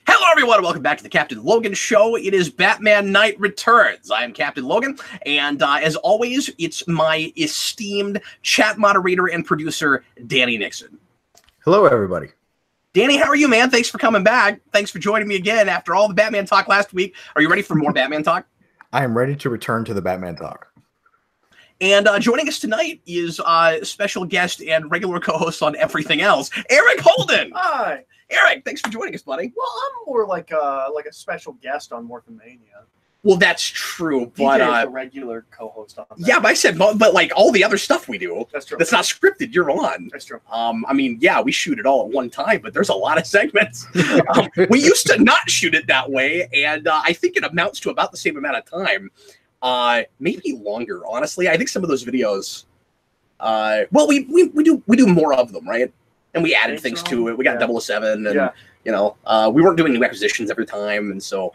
Hello, everyone, and welcome back to the Captain Logan Show. It is Batman Knight Returns. I am Captain Logan, and as always, it's my esteemed chat moderator and producer, Danny Nixon. Hello, everybody. Danny, how are you, man? Thanks for coming back. Thanks for joining me again after all the Batman talk last week. Are you ready for more Batman talk? I am ready to return to the Batman talk. And joining us tonight is special guest and regular co-host on everything else, Eric Holden. Hi. Eric, thanks for joining us, buddy. Well, I'm more like a special guest on Morphin-Mania. Well, that's true, but DJ is a regular co-host on that. Yeah, but I said, but like all the other stuff we do, that's true. That's not scripted. You're on. That's true. I mean, yeah, we shoot it all at one time, but there's a lot of segments. We used to not shoot it that way, and I think it amounts to about the same amount of time, maybe longer. Honestly, I think some of those videos, well, we do more of them, right? And we added things to it. We got 007, and you know, we weren't doing new acquisitions every time, and so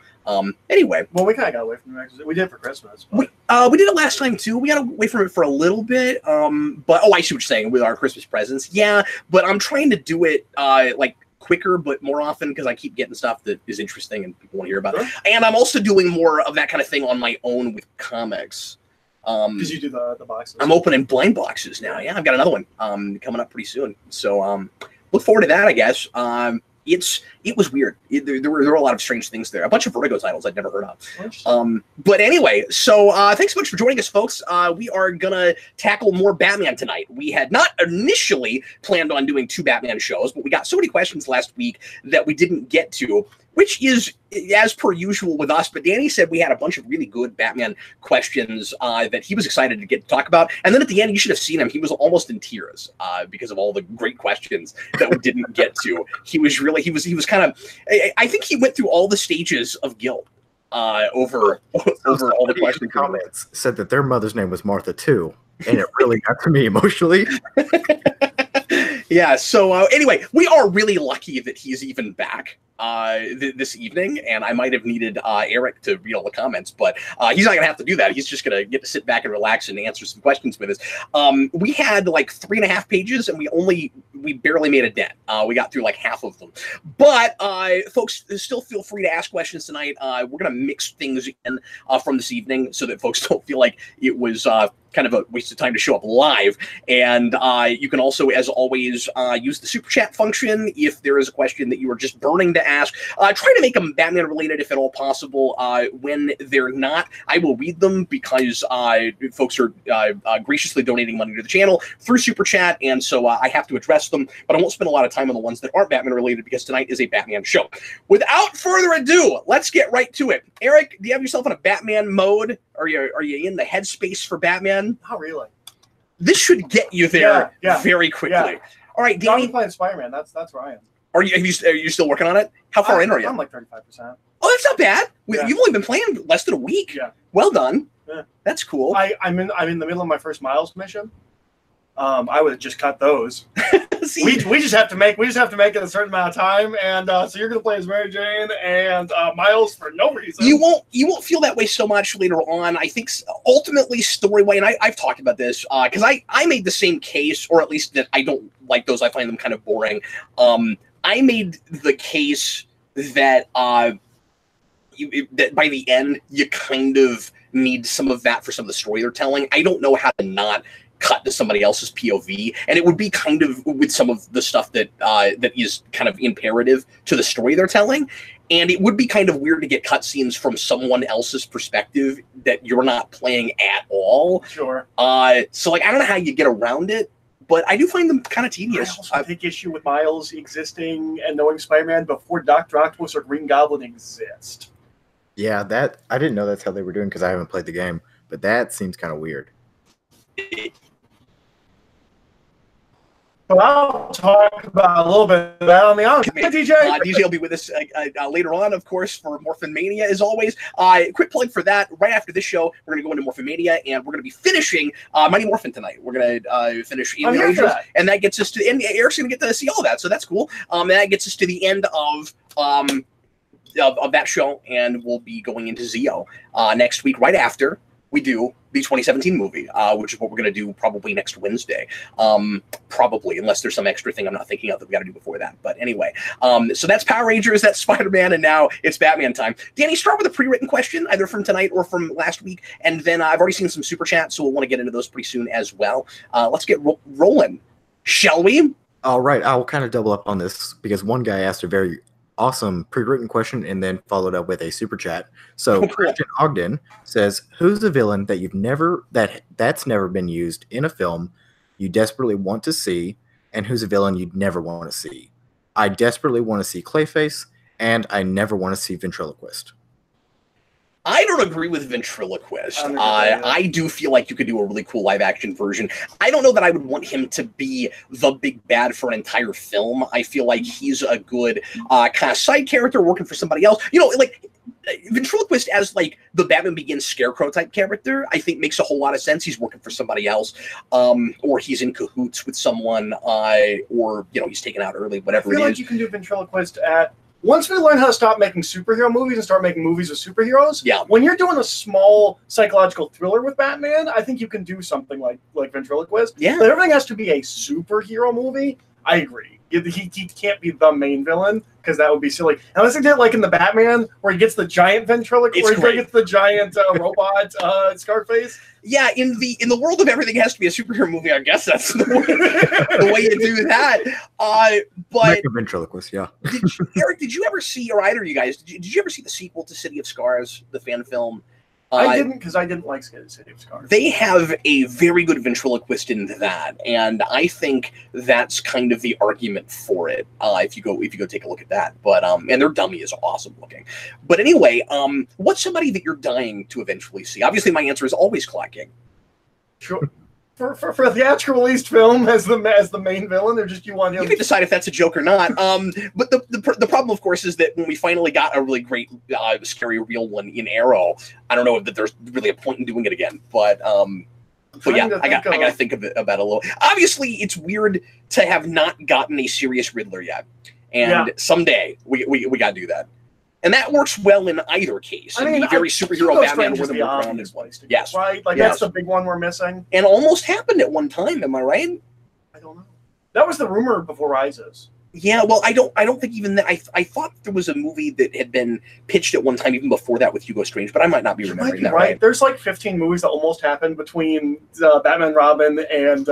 anyway. Well, we kind of got away from new acquisitions. We did it for Christmas. We did it last time too. We got away from it for a little bit. But I see what you're saying with our Christmas presents. Yeah, but I'm trying to do it like quicker, but more often because I keep getting stuff that is interesting and people want to hear about. Sure. And I'm also doing more of that kind of thing on my own with comics. Because you do the boxes. I'm opening blind boxes now. Yeah, I've got another one coming up pretty soon. So look forward to that, I guess. It was weird. There were a lot of strange things there. A bunch of Vertigo titles I'd never heard of. But anyway, so thanks so much for joining us, folks. We are gonna tackle more Batman tonight. We had not initially planned on doing 2 Batman shows, but we got so many questions last week that we didn't get to, which is as per usual with us. But Danny said we had a bunch of really good Batman questions that he was excited to get to talk about. And then at the end, you should have seen him. He was almost in tears because of all the great questions that we didn't get to. He was kind of, I think he went through all the stages of guilt over all the questions. Comments said that their mother's name was Martha too, and it really got to me emotionally. Yeah, so anyway, we are really lucky that he's even back this evening, and I might have needed Eric to read all the comments, but he's not going to have to do that. He's just going to get to sit back and relax and answer some questions with us. We had like 3.5 pages, and we barely made a dent. We got through like half of them. But folks, still feel free to ask questions tonight. We're going to mix things in from this evening so that folks don't feel like it was kind of a waste of time to show up live. And you can also, as always, use the super chat function if there is a question that you are just burning to ask. Try to make them Batman related if at all possible. When they're not, I will read them because folks are graciously donating money to the channel through super chat, and so I have to address them, but I won't spend a lot of time on the ones that aren't Batman related because tonight is a Batman show. Without further ado, let's get right to it. Eric, do you have yourself in a Batman mode? Are you in the headspace for Batman? Not really. This should get you there very quickly. Yeah. All right, Danny. I'm playing Spider-Man. That's where I am. Are you still working on it? How far in are you? I'm like 35%. Oh, that's not bad. Yeah. You've only been playing less than a week. Yeah. Well done. Yeah. That's cool. I'm in the middle of my first Miles mission. I would have just cut those. we just have to make it a certain amount of time, and so you're gonna play as Mary Jane and Miles for no reason. You won't feel that way so much later on. I think ultimately story-wise, and I've talked about this because I made the same case, or at least that I don't like those. I find them kind of boring. I made the case that that by the end you kind of need some of that for some of the story they're telling. I don't know how to not cut to somebody else's POV, and it would be kind of with some of the stuff that that is kind of imperative to the story they're telling, and it would be kind of weird to get cutscenes from someone else's perspective that you're not playing at all. Sure. So like I don't know how you get around it, but I do find them kind of tedious. I also take issue with Miles existing and knowing Spider-Man before Dr. Octopus or Green Goblin exist. Yeah, that I didn't know that's how they were doing because I haven't played the game, but that seems kind of weird. But I'll talk about a little bit of that on the on. DJ. DJ will be with us later on, of course, for Morphin-Mania, as always. Quick plug for that. Right after this show, we're going to go into Morphin-Mania, and we're going to be finishing Mighty Morphin tonight. We're going to finish In the Ages, and that gets us to the end. Eric's going to get to see all that, so that's cool. And that gets us to the end of that show, and we'll be going into Zeo next week, right after. we do the 2017 movie, which is what we're going to do probably next Wednesday. Probably, unless there's some extra thing I'm not thinking of that we got to do before that. But anyway, so that's Power Rangers, that's Spider-Man, and now it's Batman time. Danny, start with a pre-written question, either from tonight or from last week. And then I've already seen some super chats, so we'll want to get into those pretty soon as well. Let's get rolling, shall we? All right, I'll kind of double up on this because one guy asked a very awesome pre-written question and then followed up with a super chat. So Christian Ogden says, "Who's the villain that that's never been used in a film you desperately want to see, and who's a villain you'd never want to see?" I desperately want to see Clayface, and I never want to see Ventriloquist. I don't agree with Ventriloquist. I do feel like you could do a really cool live-action version. I don't know that I would want him to be the big bad for an entire film. I feel like he's a good kind of side character working for somebody else. You know, like Ventriloquist as like the Batman Begins Scarecrow type character, I think makes a whole lot of sense. He's working for somebody else, or he's in cahoots with someone, or you know, he's taken out early, whatever it is. I feel like you can do Ventriloquist at. Once we learn how to stop making superhero movies and start making movies with superheroes, when you're doing a small psychological thriller with Batman, I think you can do something like Ventriloquist. Yeah. But everything has to be a superhero movie. I agree. He can't be the main villain because that would be silly. Unless they did like in the Batman where he gets the giant ventriloquist, where he gets the giant robot Scarface. Yeah, in the world of everything has to be a superhero movie. I guess that's the way you do that. But like a ventriloquist, yeah. Eric, did you ever see, or either of you guys, did you ever see the sequel to City of Scars, the fan film? I didn't, because I didn't like City of Scars. They have a very good ventriloquist in that, and I think that's kind of the argument for it. If you go take a look at that, but and their dummy is awesome looking. But anyway, what's somebody that you're dying to eventually see? Obviously, my answer is always Clacking. Sure. For a theatrical released film as the main villain, or just you want him? You can decide if that's a joke or not. But the problem, of course, is that when we finally got a really great, scary, real one in Arrow, I don't know that there's really a point in doing it again. But yeah, I got to think of it about a little. Obviously, it's weird to have not gotten a serious Riddler yet, and someday we got to do that. And that works well in either case. I mean, very superhero Batman where the more grounded place. Yes. Right? Like, that's the big one we're missing. And almost happened at one time, am I right? I don't know. That was the rumor before Rises. Yeah, well, I don't think even that. I thought there was a movie that had been pitched at one time, even before that, with Hugo Strange, but I might not be remembering that right. There's like 15 movies that almost happened between Batman Robin and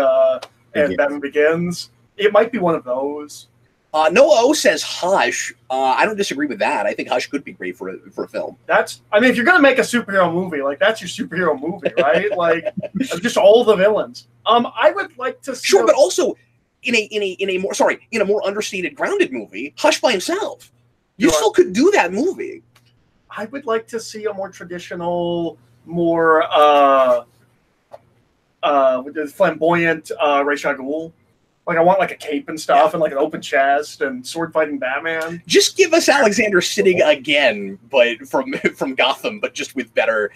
Batman Begins. It might be one of those. Noah O says Hush. I don't disagree with that. I think Hush could be great for a film. If you're gonna make a superhero movie, like that's your superhero movie, right? Like just all the villains. I would like to see but also in a more understated, grounded movie, Hush by himself. You still could do that movie. I would like to see a more traditional, more flamboyant Ra's al Ghul. Like, I want, like, a cape and stuff and, like, an open chest and sword-fighting Batman. Just give us Alexander Siddig again, but from Gotham, but just with better,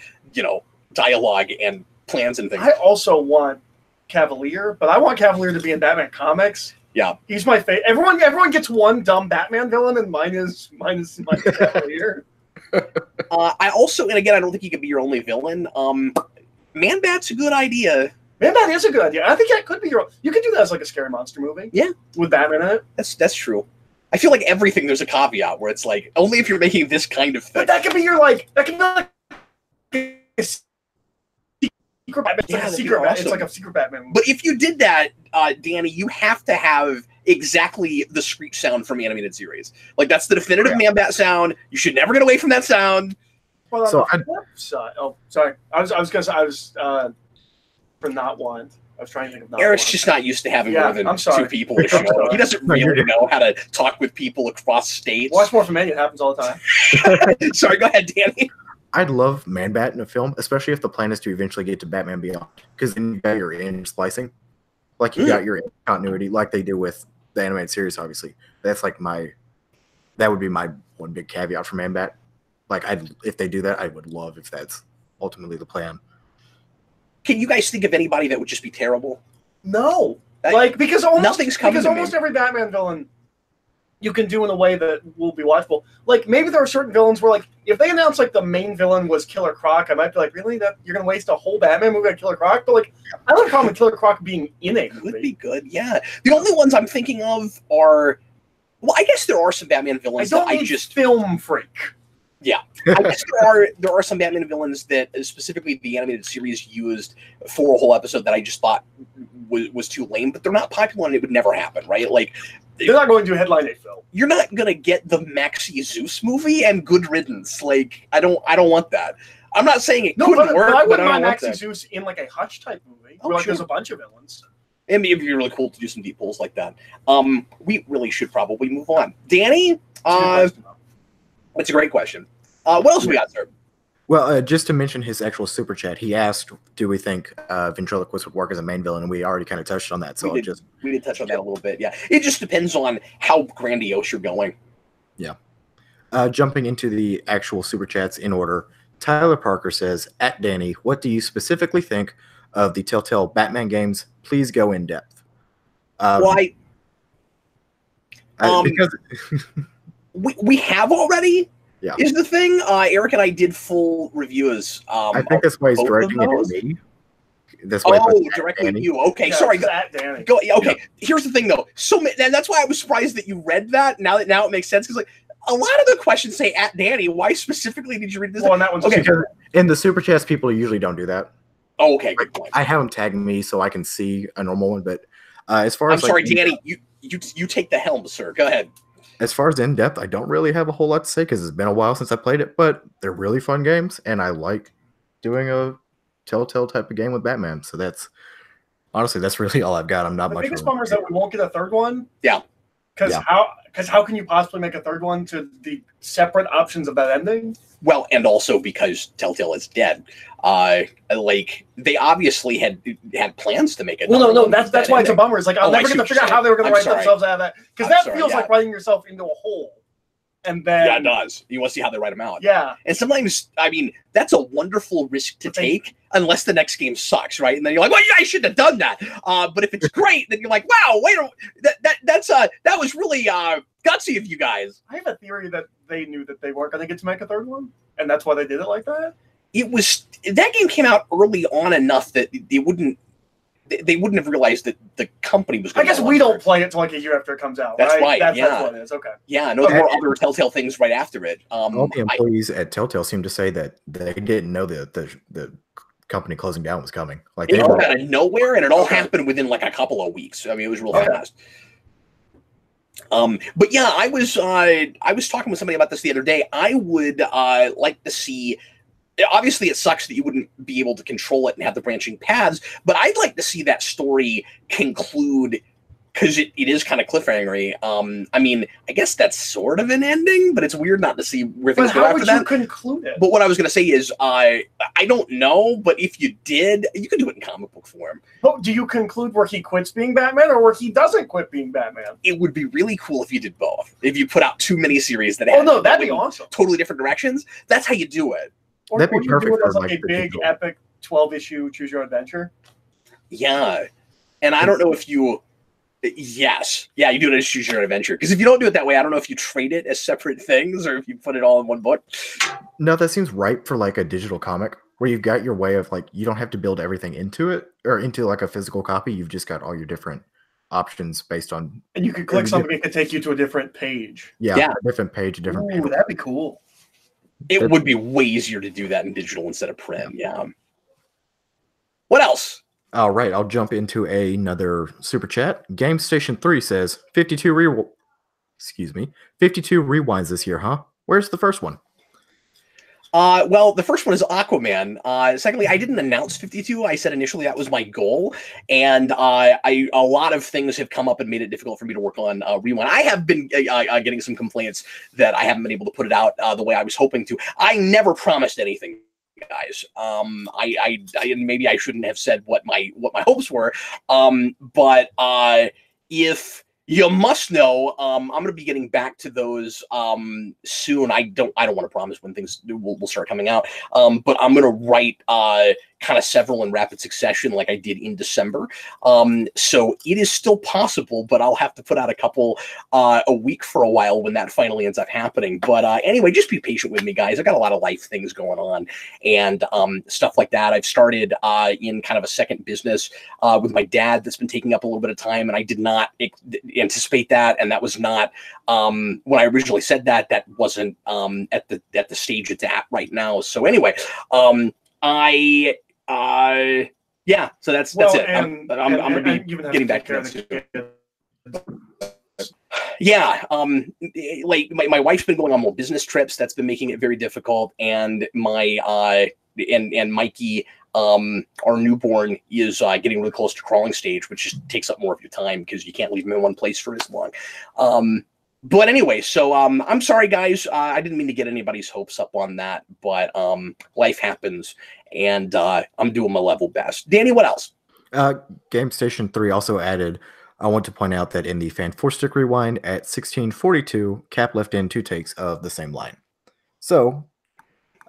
dialogue and plans and things. I also want Cavalier, but I want Cavalier to be in Batman comics. Yeah. He's my favorite. Everyone gets one dumb Batman villain, and mine is Cavalier. I also, and again, I don't think he could be your only villain. Man-Bat's a good idea. Man-Bat is a good idea. I think that could be you could do that as like a scary monster movie. Yeah. With Batman in it. That's true. I feel like everything there's a caveat where it's like only if you're making this kind of thing. But that could be a secret Batman. It's like a secret Batman movie. But if you did that, Danny, you have to have exactly the screech sound from the animated series. Like that's the definitive Man-Bat sound. You should never get away from that sound. Well, sorry. I was for not want. I was trying to think of not Eric's want. just not used to having more than two people to show. He doesn't really know how to talk with people across states. Watch more from me. It happens all the time. Sorry, go ahead, Danny. I'd love Man-Bat in a film, especially if the plan is to eventually get to Batman Beyond, because then you got your in splicing, like you got your continuity, like they do with the animated series. Obviously, that's like that would be my one big caveat for Man-Bat. Like, if they do that, I would love if that's ultimately the plan. Can you guys think of anybody that would just be terrible? No, because almost nothing's coming. Because almost every Batman villain, you can do in a way that will be watchable. Like, maybe there are certain villains where, like, if they announce, like, the main villain was Killer Croc, I might be like, really? That you're going to waste a whole Batman movie on Killer Croc? But, like, I don't have a problem with Killer Croc being in a movie. Would be good, yeah. The only ones I'm thinking of are... Well, I guess there are some Batman villains that I just... film freak. Yeah. I guess there are some Batman villains that specifically the animated series used for a whole episode that I just thought was too lame, but they're not popular and it would never happen, right? Like... They're not going to headline a film. You're not going to get the Maxi Zeus movie and good riddance. Like, I don't want that. I'm not saying it couldn't work, but I don't want want Maxi Zeus in, like, a Hutch type movie. Oh, where, like, sure. there's a bunch of villains. And maybe it'd be really cool to do some deep pulls like that. We really should probably move on. Danny, that's a great question. What else we got, sir? Well, just to mention his actual super chat, he asked, "Do we think ventriloquist would work as a main villain?" And we already kind of touched on that, so we did touch on that a little bit. Yeah, it just depends on how grandiose you're going. Yeah. Jumping into the actual super chats in order, Tyler Parker says, "At Danny, what do you specifically think of the Telltale Batman games? Please go in depth." Because we have already. Yeah. Is the thing. Eric and I did full reviews. I think that's why he's directing it at me. That's why directly at you. Okay, yeah, sorry. Danny. Okay, yeah. Here's the thing, though. And that's why I was surprised that you read that. Now it makes sense, because, like, a lot of the questions say at Danny. Why specifically did you read this? Well, and that one's okay. In the super chats, people usually don't do that. Oh, okay, good point. I have them tag me so I can see a normal one, but as far as I'm sorry, Danny, you take the helm, sir. Go ahead. As far as in depth, I don't really have a whole lot to say because it's been a while since I played it, but they're really fun games, and I like doing a Telltale type of game with Batman. So that's really all I've got. I'm not much. The biggest bummer is that we won't get a third one. Yeah. Because how can you possibly make a third one to the separate options of that ending? Well, and also because Telltale is dead. Like, they obviously had plans to make it. Well, no, that's why it's a bummer. It's like, I'll never get to figure out how they were going to write themselves out of that. Because that feels like writing yourself into a hole. And then... Yeah, it does. You want to see how they write them out. Yeah. And sometimes, I mean, that's a wonderful risk to take, unless the next game sucks, right? And then you're like, well, yeah, I shouldn't have done that. But if it's great, then you're like, wow, wait, that was really gutsy of you guys. I have a theory that they knew that they weren't going to get to make a third one, and that's why they did it like that. That game came out early on enough that they wouldn't have realized that the company was going to... I guess we don't play it till like a year after it comes out. That's right. That's what it is. Okay. Yeah, no, there were other Telltale things right after it. All the employees at Telltale seem to say that they didn't know that the company closing down was coming. Like, it came out of nowhere, and it all happened within like a couple of weeks. I mean, it was real fast. But yeah, I was talking with somebody about this the other day. I would like to see... Obviously, it sucks that you wouldn't be able to control it and have the branching paths, but I'd like to see that story conclude, because it is kind of cliffhangery. I mean, I guess that's sort of an ending, but it's weird not to see where things go after that. But how would you conclude it? But what I was going to say is, I don't know, but if you did, you could do it in comic book form. But do you conclude where he quits being Batman or where he doesn't quit being Batman? It would be really cool if you did both. If you put out two miniseries that that'd be awesome. Totally different directions. That's how you do it. Or that'd be perfect do it for as like a big, epic 12-issue Choose Your Adventure. Yeah. And I don't know if you... Yes. Yeah, you do it as Choose Your Adventure. Because if you don't do it that way, I don't know if you trade it as separate things or if you put it all in one book. No, that seems ripe for like a digital comic where you've got your way of like, you don't have to build everything into it or into like a physical copy. You've just got all your different options based on... And you could click something, it could take you to a different page. Yeah. A different page, a different page. That'd be cool. It would be way easier to do that in digital instead of print. Yeah. What else? All right, I'll jump into another super chat. Game Station 3 says 52 rewinds this year, huh? Where's the first one? Well, the first one is Aquaman. Secondly, I didn't announce 52. I said initially that was my goal, and a lot of things have come up and made it difficult for me to work on Rewind. I have been getting some complaints that I haven't been able to put it out the way I was hoping to. I never promised anything, guys. I maybe I shouldn't have said what my hopes were. But if you must know, I'm going to be getting back to those I don't want to promise when things will start coming out. But I'm going to write kind of several in rapid succession like I did in December. So it is still possible, but I'll have to put out a couple a week for a while when that finally ends up happening. But anyway, just be patient with me, guys. I got a lot of life things going on and stuff like that. I've started in kind of a second business with my dad that's been taking up a little bit of time, and I did not anticipate that, and that was not when I originally said that. That wasn't at the stage it's at right now. So anyway, yeah, so that's it. I'm gonna be getting back to that soon. Yeah, like my wife's been going on more business trips. That's been making it very difficult, and my and Mikey, our newborn, is getting really close to crawling stage, which just takes up more of your time because you can't leave him in one place for as long. But anyway, so I'm sorry, guys. I didn't mean to get anybody's hopes up on that, but life happens, and I'm doing my level best. Danny, what else? Game Station 3 also added, I want to point out that in the Fan 4-stick rewind at 1642, Cap left in 2 takes of the same line. So,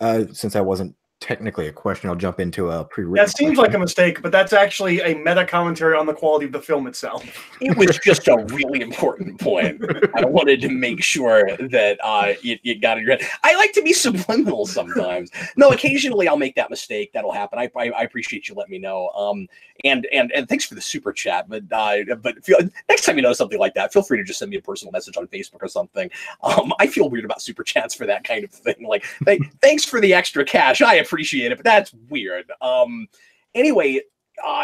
since that wasn't technically a question, I'll jump into a pre-written That seems like a mistake, but that's actually a meta commentary on the quality of the film itself. It was just a really important point. I wanted to make sure that it got in your head. I like to be subliminal sometimes. No, occasionally I'll make that mistake. That'll happen. I appreciate you letting me know. And thanks for the super chat. But next time you know something like that, feel free to just send me a personal message on Facebook or something. I feel weird about super chats for that kind of thing. Like, thanks for the extra cash. I appreciate it, but that's weird. Anyway,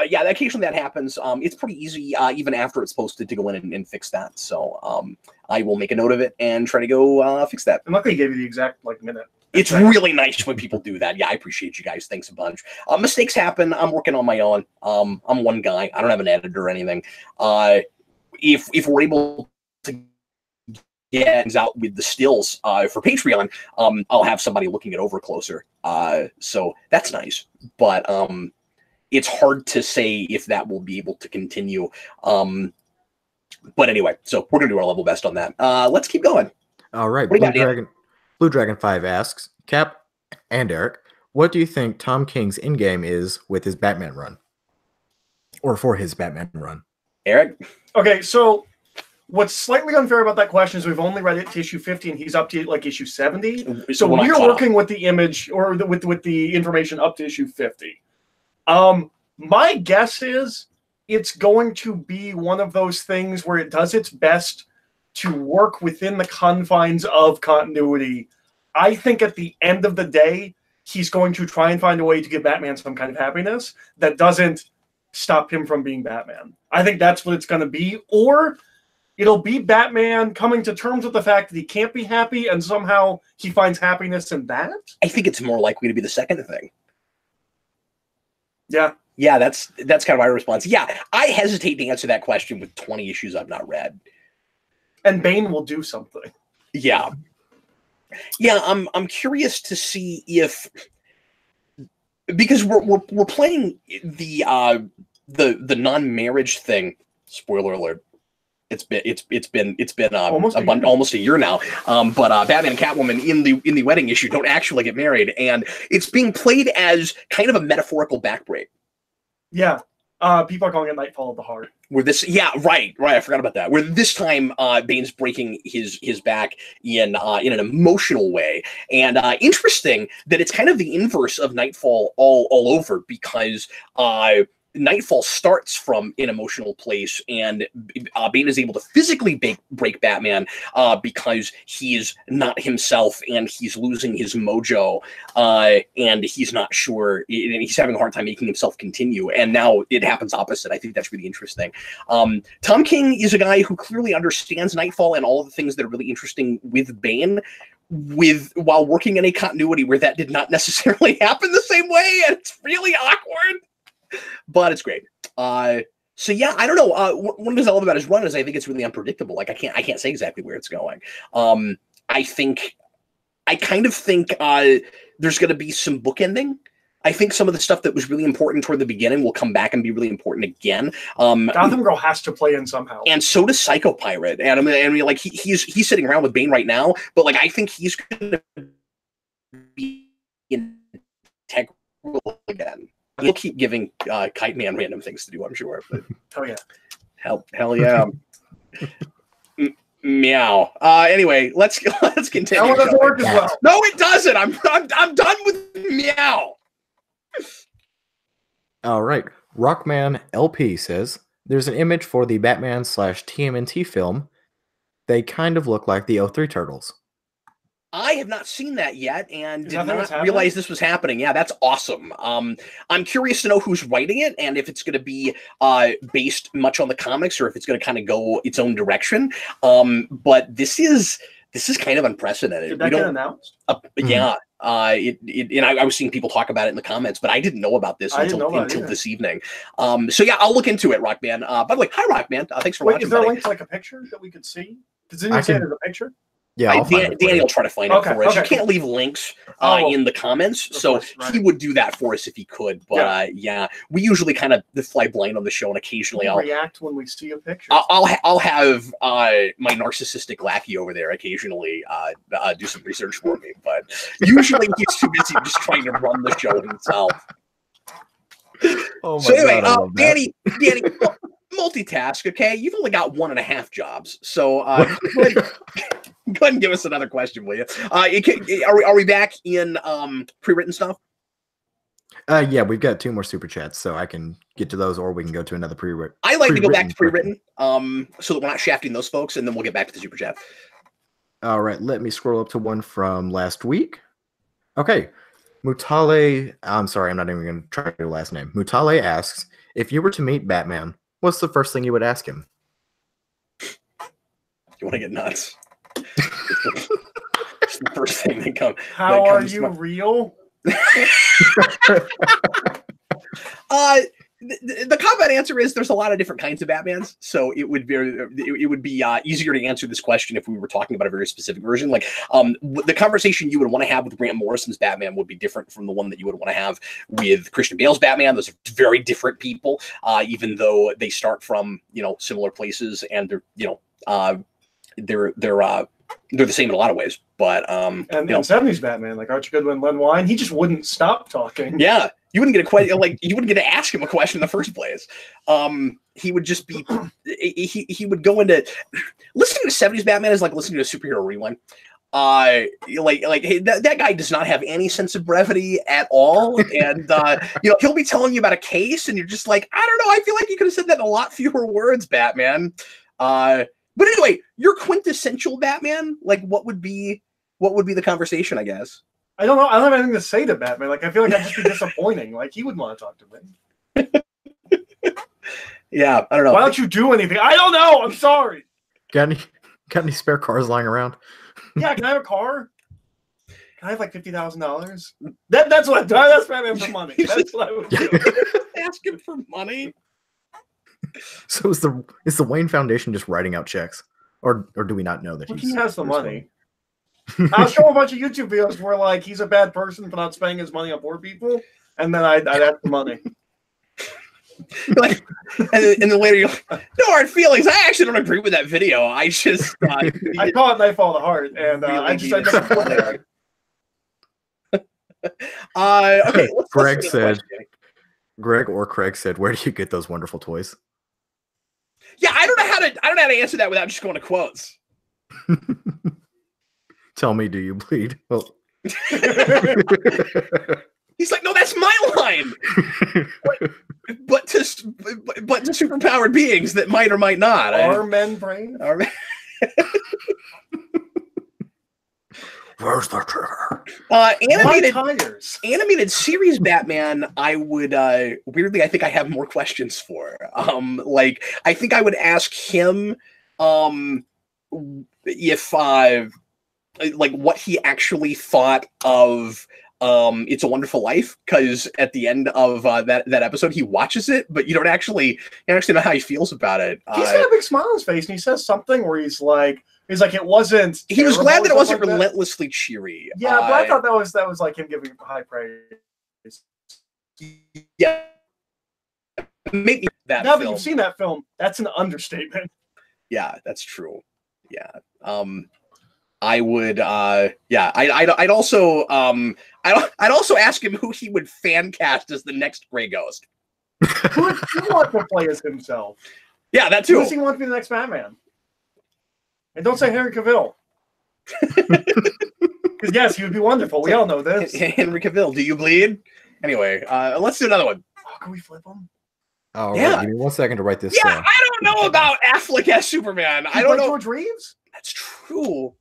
yeah, occasionally that happens. It's pretty easy, even after it's posted, to go in and fix that. So I will make a note of it and try to go fix that. I'm lucky I gave you the exact minute. It's really nice when people do that. Yeah, I appreciate you guys. Thanks a bunch. Mistakes happen. I'm working on my own. I'm one guy. I don't have an editor or anything. If we're able to get things out with the stills for Patreon, I'll have somebody looking it over closer. So that's nice. But it's hard to say if that will be able to continue. But anyway, so we're going to do our level best on that. Let's keep going. All right. Blue Dragon 5 asks, Cap and Eric, what do you think Tom King's endgame is with his Batman run? Or for his Batman run? Eric? Okay, so what's slightly unfair about that question is we've only read it to issue 50 and he's up to like issue 70. So we're working with the image or with the information up to issue 50. My guess is it's going to be one of those things where it does its best to work within the confines of continuity. I think at the end of the day, he's going to try and find a way to give Batman some kind of happiness that doesn't stop him from being Batman. I think that's what it's going to be. Or it'll be Batman coming to terms with the fact that he can't be happy and somehow he finds happiness in that. I think it's more likely to be the second thing. Yeah. Yeah, that's kind of my response. Yeah, I hesitate to answer that question with 20 issues I've not read. And Bane will do something. Yeah. Yeah, I'm curious to see if, because we're playing the non-marriage thing. Spoiler alert. It's been almost a year now. But Batman and Catwoman in the wedding issue don't actually get married, and it's being played as kind of a metaphorical backbreak. Yeah. People are calling it Nightfall of the Heart. Where this, yeah, right, I forgot about that. Where this time, Bane's breaking his back in an emotional way, and interesting that it's kind of the inverse of Nightfall all over, because Nightfall starts from an emotional place, and Bane is able to physically break Batman because he's not himself and he's losing his mojo, and he's not sure, and he's having a hard time making himself continue. And now it happens opposite. I think that's really interesting. Tom King is a guy who clearly understands Nightfall and all the things that are really interesting with Bane, while working in a continuity where that did not necessarily happen the same way, and it's really awkward. But it's great. So yeah, I don't know. One thing I love about his run is I think it's really unpredictable. Like I can't say exactly where it's going. I kind of think there's going to be some bookending. I think some of the stuff that was really important toward the beginning will come back and be really important again. Gotham Girl has to play in somehow, and so does Psycho Pirate. And I mean, like he's sitting around with Bane right now, but like I think he's going to be integral again. He'll keep giving Kite Man random things to do, I'm sure. But Oh yeah. Hell yeah. Meow. Anyway, let's continue. That one doesn't work as well. No, it doesn't. I'm done with meow. All right. Rockman LP says there's an image for the Batman / TMNT film. They kind of look like the O3 Turtles. I have not seen that yet and did not realize this was happening. Yeah, that's awesome. I'm curious to know who's writing it and if it's going to be based much on the comics or if it's going to kind of go its own direction. But this is kind of unprecedented. Did that get announced? Yeah. And I was seeing people talk about it in the comments, but I didn't know about this until this evening. So yeah, I'll look into it, Rockman. By the way, hi Rockman. Thanks for watching. Is there a link to like a picture that we could see? Does anyone say there's a picture? Yeah, Danny will try to find it for us. You can't leave links in the comments, so he would do that for us if he could. But yeah, we usually kind of fly blind on the show, and occasionally I'll react when we see a picture. I'll have my narcissistic lackey over there occasionally do some research for me, but usually he's too busy just trying to run the show himself. Oh my so anyway, God, Danny. Multitask, okay? You've only got 1.5 jobs, so go ahead and give us another question, will you? Are we back in pre-written stuff? Yeah, we've got 2 more super chats, so I can get to those, or we can go to another pre-written. I like to go back to pre-written, so that we're not shafting those folks, and then we'll get back to the super chat. All right, let me scroll up to one from last week. Okay, Mutale. I'm sorry, I'm not even going to try your last name. Mutale asks, if you were to meet Batman, what's the first thing you would ask him? You want to get nuts? It's the first thing that comes. How are you real? The combat answer is there's a lot of different kinds of Batmans, so it would be easier to answer this question if we were talking about a very specific version. Like the conversation you would want to have with Grant Morrison's Batman would be different from the one that you would want to have with Christian Bale's Batman. Those are very different people, even though they start from similar places and they're the same in a lot of ways. But and 70s Batman, like Archie Goodwin, Len Wein, he just wouldn't stop talking. Yeah. You wouldn't get a question, like you wouldn't get to ask him a question in the first place. He would just be, he would go into listening to 70s Batman is like listening to a superhero rewind. Hey, that guy does not have any sense of brevity at all, and he'll be telling you about a case, and you're just like, I don't know, I feel like you could have said that in a lot fewer words, Batman. But anyway, your quintessential Batman, like what would be the conversation, I guess? I don't know. I don't have anything to say to Batman. Like, I feel like I'd just be disappointing. Like, he wouldn't want to talk to me. Yeah, I don't know. Why don't you do anything? I don't know. I'm sorry. Got any spare cars lying around? Yeah, can I have a car? Can I have like $50,000? That's what that's Batman for money. That's what I would do. Asking for money. So is the Wayne Foundation just writing out checks, or do we not know that he has the money? I'll show a bunch of YouTube videos where like he's a bad person for not spending his money on poor people, and then I'd ask the money. Like, and then later you're like, no hard feelings. I actually don't agree with that video. I just I call it Nightfall of the Heart, and I never okay. Greg said, where do you get those wonderful toys? Yeah, I don't know how to answer that without just going to quotes. Tell me, do you bleed? Well, he's like, no, that's my line. but to superpowered beings that might or might not. Are men brave? Where's the trigger? Animated series Batman, I would weirdly, I think I have more questions for. Like I think I would ask him if like what he actually thought of It's a Wonderful Life, because at the end of that episode he watches it, but you don't actually know how he feels about it. He's got a big smile on his face, and he says something where he's like it wasn't. He was glad that it wasn't relentlessly cheery. Yeah, but I thought that was like him giving high praise. Yeah, maybe that. Now that you've seen that film, that's an understatement. Yeah, that's true. Yeah. I would, I'd also, I'd also ask him who he would fan cast as the next Grey Ghost. Who would he want to play as himself? Yeah, that too. Who does he want to be the next Batman? And don't say Henry Cavill. Because yes, he would be wonderful. We all know this. Henry Cavill, do you bleed? Anyway, let's do another one. Oh, can we flip him? Oh, yeah. Give me 1 second to write this down. I don't know about Affleck as Superman. I don't know. George Reeves? That's true.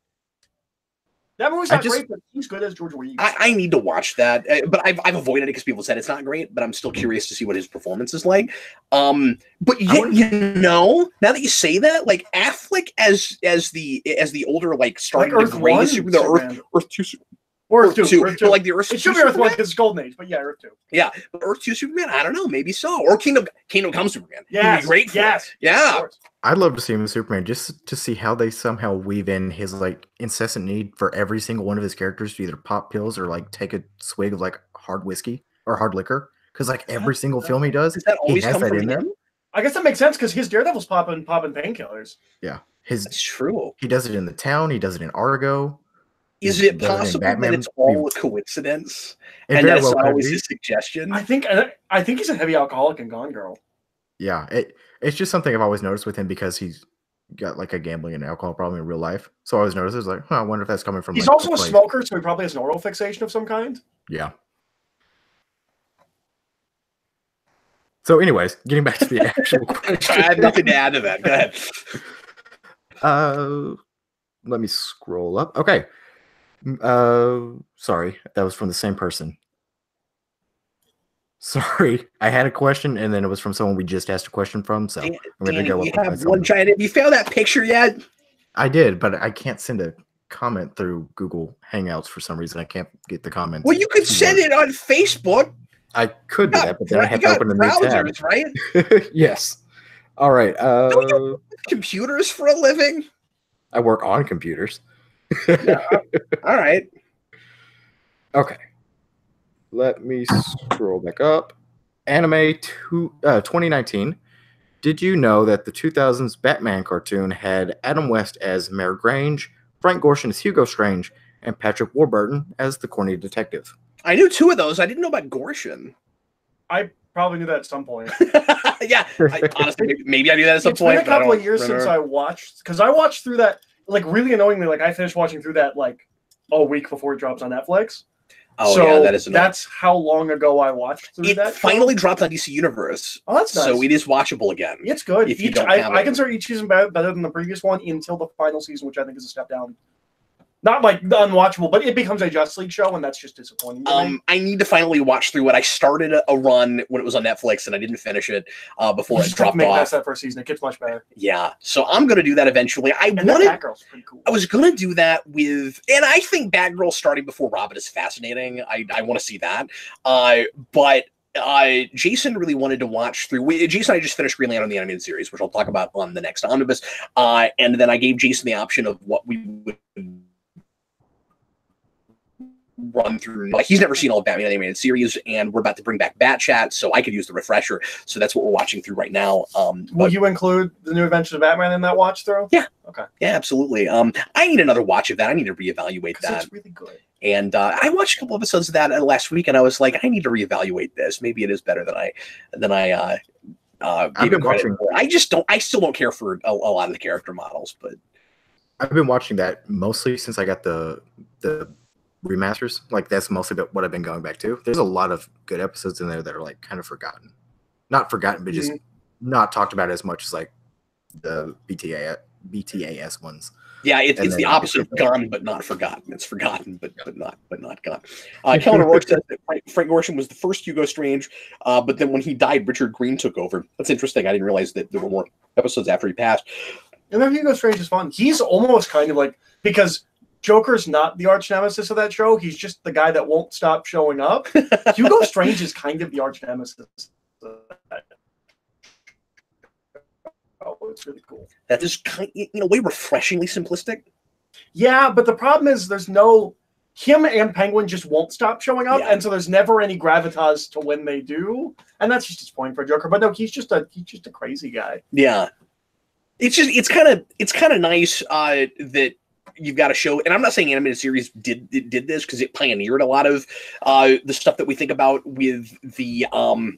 That movie's not great, but he's good as George Reeves. I need to watch that, but I've avoided it because people said it's not great. But I'm still curious to see what his performance is like. But yet, now that you say that, like Affleck as the older, like starting like the gray Superman, Earth 2 Earth 2. Earth 2. Like the Earth. It should be Earth 1 because it's Golden Age, but yeah, Earth 2. Yeah, but Earth 2 Superman. I don't know, maybe so. Or Kingdom Come Superman. Yeah, great. Yes. Yeah. I'd love to see him as Superman just to see how they somehow weave in his like incessant need for every single one of his characters to either pop pills or like take a swig of like hard whiskey or hard liquor. Because like every single film he does, he has that in there. I guess that makes sense because his Daredevil's popping painkillers. Yeah, that's true. He does it in The Town. He does it in Argo. Is it possible that it's all a coincidence? And that's always a suggestion. I think he's a heavy alcoholic in Gone Girl. Yeah, it's just something I've always noticed with him because he's got like a gambling and alcohol problem in real life. So I always notice it's like, I wonder if that's coming from. He's also a smoker, so he probably has an oral fixation of some kind. Yeah. So, anyways, getting back to the actual question. I have nothing to add to that. Go ahead. Let me scroll up. Okay. Sorry, that was from the same person. Sorry, I had a question, and then it was from someone we just asked a question from. So I'm going to go. You have one giant. Have you found that picture yet? I did, but I can't send a comment through Google Hangouts for some reason. I can't get the comments. Well, you could send it on Facebook. I could do that, but then I have to open a new tab. Right? Yes. All right. Don't you work with computers for a living? I work on computers. Yeah. All right. Okay. Let me scroll back up. Anime 2019. Did you know that the 2000s Batman cartoon had Adam West as Mayor Grange, Frank Gorshin as Hugo Strange, and Patrick Warburton as the corny detective? I knew two of those. I didn't know about Gorshin. I probably knew that at some point. Yeah. Honestly, maybe I knew that at some point. It's been a couple of years since I watched, because I watched through that, like really annoyingly, like I finished watching through that like a week before it drops on Netflix. Oh, so yeah, that is annoying. That's how long ago I watched through that. It finally dropped on DC Universe. Oh, that's nice. So it is watchable again. It's good. I consider each season better than the previous one until the final season, which I think is a step down. Not like unwatchable, but it becomes a Justice League show, and that's just disappointing. I need to finally watch through it. I started a run when it was on Netflix, and I didn't finish it before it dropped off. That first season, it gets much better. Yeah, so I'm going to do that eventually. Batgirl's pretty cool. I was going to do that with, and I think Batgirl starting before Robin is fascinating. I want to see that, but. Jason really wanted to watch through. Jason and I just finished Green Lantern the animated series, which I'll talk about on the next omnibus. And then I gave Jason the option of what we would run through. Like, he's never seen all of Batman animated series, and we're about to bring back Bat Chat, so I could use the refresher. So that's what we're watching through right now. Will you include the New Adventures of Batman in that watch through? Yeah. Okay. Yeah, absolutely. I need another watch of that. I need to reevaluate that. It's really good. And I watched a couple episodes of that last week, and I was like, I need to reevaluate this. Maybe it is better than I gave it credit for. I still don't care for a lot of the character models, but I've been watching that mostly since I got the remasters. Like, that's mostly what I've been going back to. There's a lot of good episodes in there that are like kind of forgotten. Not forgotten, but just not talked about as much as like the BTAS ones. Yeah, it's the opposite of gone but not forgotten. It's forgotten but not gone. Kellen O'Rourke says that Frank Gorshin was the first Hugo Strange, but then when he died, Richard Green took over. That's interesting. I didn't realize that there were more episodes after he passed. And then Hugo Strange is fun. He's almost kind of like, because Joker's not the arch nemesis of that show. He's just the guy that won't stop showing up. Hugo Strange is kind of the arch nemesis. Oh, it's really cool. That is way refreshingly simplistic. Yeah, but the problem is him and Penguin just won't stop showing up, and so there's never any gravitas to when they do, and that's just his point for Joker. But no, he's just a crazy guy. Yeah, it's kind of nice that you've got a show, and I'm not saying animated series did this because it pioneered a lot of the stuff that we think about with the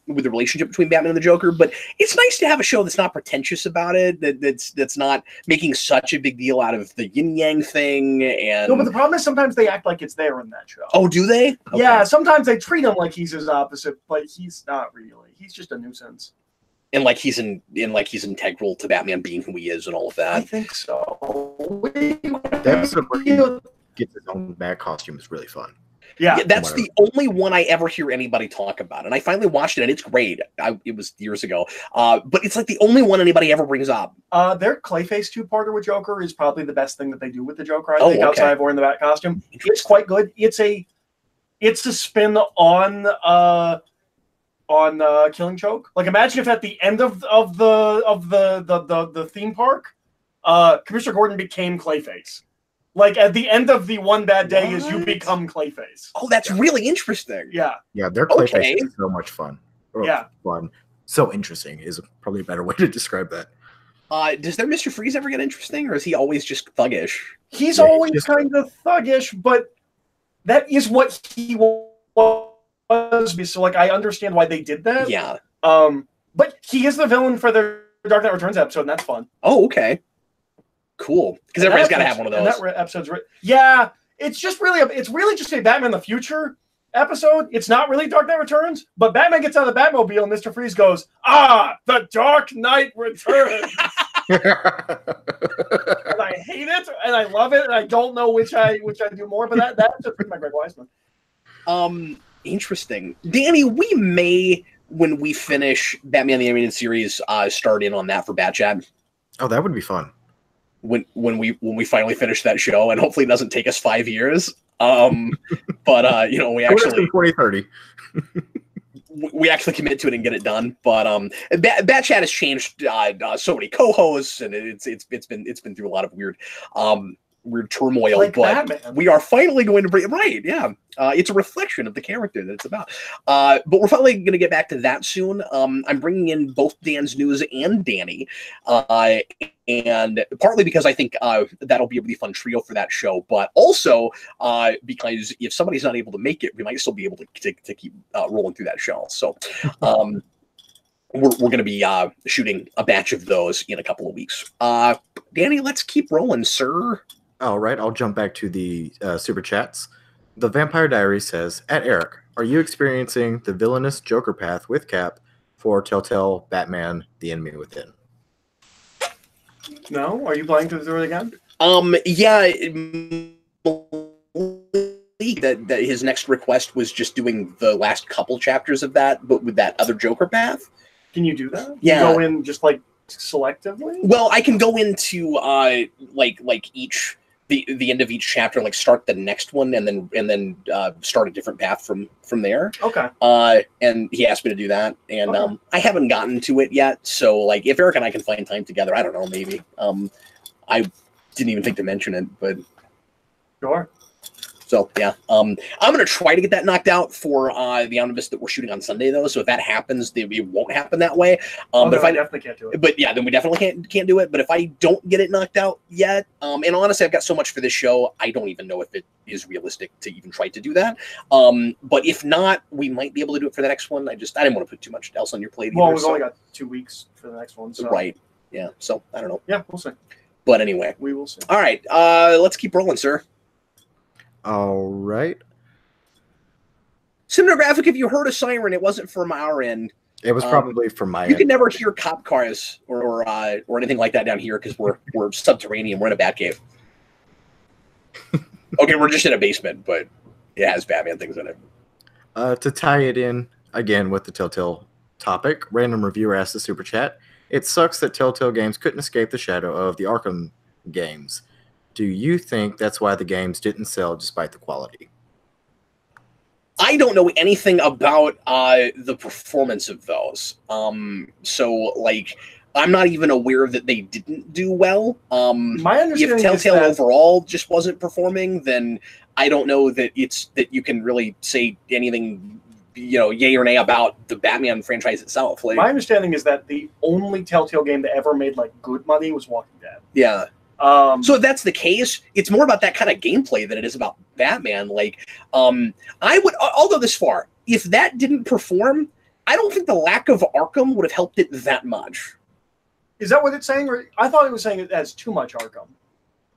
relationship between Batman and the Joker. But it's nice to have a show that's not pretentious about it, that's not making such a big deal out of the yin yang thing. And no, but the problem is sometimes they act like it's there in that show. Oh, do they? Okay. Yeah, sometimes they treat him like he's his opposite, but he's not really. He's just a nuisance. And like he's integral to Batman being who he is and all of that. I think so. That episode where he gets his own bat costume is really fun. Yeah, that's the only one I ever hear anybody talk about. And I finally watched it, and it's great. It was years ago. But it's like the only one anybody ever brings up. Their Clayface two-parter with Joker is probably the best thing that they do with the Joker, I think, outside of wearing the bat costume. It's quite good. It's a spin on Killing Joke. Like, imagine if at the end of the theme park, Commissioner Gordon became Clayface. Like, at the end of the One Bad Day is you become Clayface. Oh, that's really interesting. Yeah. Yeah, their Clayface is so much fun. Fun. So interesting is probably a better way to describe that. Does their Mr. Freeze ever get interesting, or is he always just thuggish? He's always kind of thuggish, but that is what he was. So, like, I understand why they did that. Yeah. But he is the villain for their Dark Knight Returns episode, and that's fun. Oh, okay. Cool. Because everybody's got to have one of those. And that episode's yeah, it's really just a Batman the Future episode. It's not really Dark Knight Returns, but Batman gets out of the Batmobile and Mr. Freeze goes, the Dark Knight Returns. And I hate it, and I love it, and I don't know which I do more, but that's just my Greg Weisman. Interesting. Danny, we may, when we finish Batman the Animated Series, start in on that for Bat Chat. Oh, that would be fun. When we finally finish that show, and hopefully it doesn't take us 5 years. But we actually 2030. we actually commit to it and get it done. But Bat Chat has changed so many co-hosts, and it's been through a lot of weird turmoil, like but Batman. We are finally going to bring it's a reflection of the character that it's about, but we're finally going to get back to that soon. I'm bringing in both Dan's News and Danny, and partly because I think that'll be a really fun trio for that show, but also because if somebody's not able to make it, we might still be able to keep rolling through that show. So we're going to be shooting a batch of those in a couple of weeks. Danny, let's keep rolling, sir. All right, I'll jump back to the super chats. The Vampire Diary says, at Eric, are you experiencing the villainous Joker path with Cap for Telltale Batman The Enemy Within? No? Are you playing through it again? Yeah. That his next request was just doing the last couple chapters of that, but with that other Joker path. Can you do that? Yeah. You go in just like selectively? Well, I can go into like each the end of each chapter, like start the next one and then start a different path from there. Okay. And he asked me to do that, and I haven't gotten to it yet. So like, if Eric and I can find time together, I don't know, maybe. I didn't even think to mention it, but sure. So yeah, I'm gonna try to get that knocked out for the omnibus that we're shooting on Sunday, though. So if that happens, it won't happen that way. But if I definitely can't do it. But yeah, then we definitely can't do it. But if I don't get it knocked out yet, and honestly, I've got so much for this show, I don't even know if it is realistic to even try to do that. But if not, we might be able to do it for the next one. I didn't want to put too much else on your plate. Well, we've only got 2 weeks for the next one. So. Right. Yeah. So I don't know. Yeah, we'll see. But anyway, we will see. All right. Let's keep rolling, sir. All right. Cinematographic, if you heard a siren, it wasn't from our end. It was probably from my end. You can never hear cop cars or anything like that down here because we're subterranean. We're in a bat cave. Okay, we're just in a basement, but it has Batman things in it. To tie it in, again, with the Telltale topic, Random Reviewer asked the Super Chat, it sucks that Telltale games couldn't escape the shadow of the Arkham games. Do you think that's why the games didn't sell despite the quality? I don't know anything about the performance of those. So, like, I'm not even aware that they didn't do well. My understanding if Telltale is that overall just wasn't performing, then I don't know that that you can really say anything, yay or nay about the Batman franchise itself. Like, my understanding is that the only Telltale game that ever made like good money was Walking Dead. Yeah. So if that's the case, it's more about that kind of gameplay than it is about Batman. Like, I'll go this far. If that didn't perform, I don't think the lack of Arkham would have helped it that much. Is that what it's saying? Or I thought it was saying it has too much Arkham.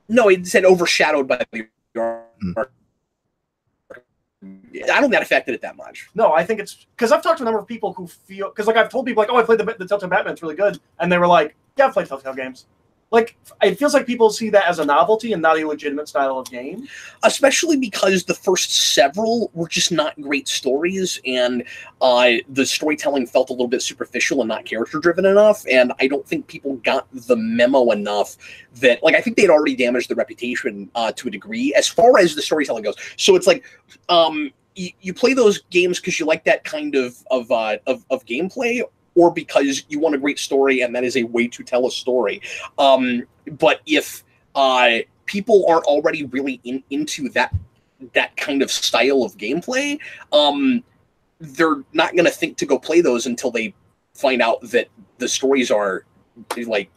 No, it said overshadowed by the Arkham. I don't think that affected it that much. No, I think it's because I've talked to a number of people who feel, because like I've told people like, oh, I played the Telltale Batman, it's really good, and they were like, yeah, I've played Telltale games. Like, it feels like people see that as a novelty and not a legitimate style of game. Especially because the first several were just not great stories, and the storytelling felt a little bit superficial and not character-driven enough, and I don't think people got the memo enough that, like, I think they'd already damaged the reputation to a degree as far as the storytelling goes. So it's like, you play those games because you like that kind of gameplay, or because you want a great story and that is a way to tell a story. But if people aren't already really into that kind of style of gameplay, they're not going to think to go play those until they find out that the stories are like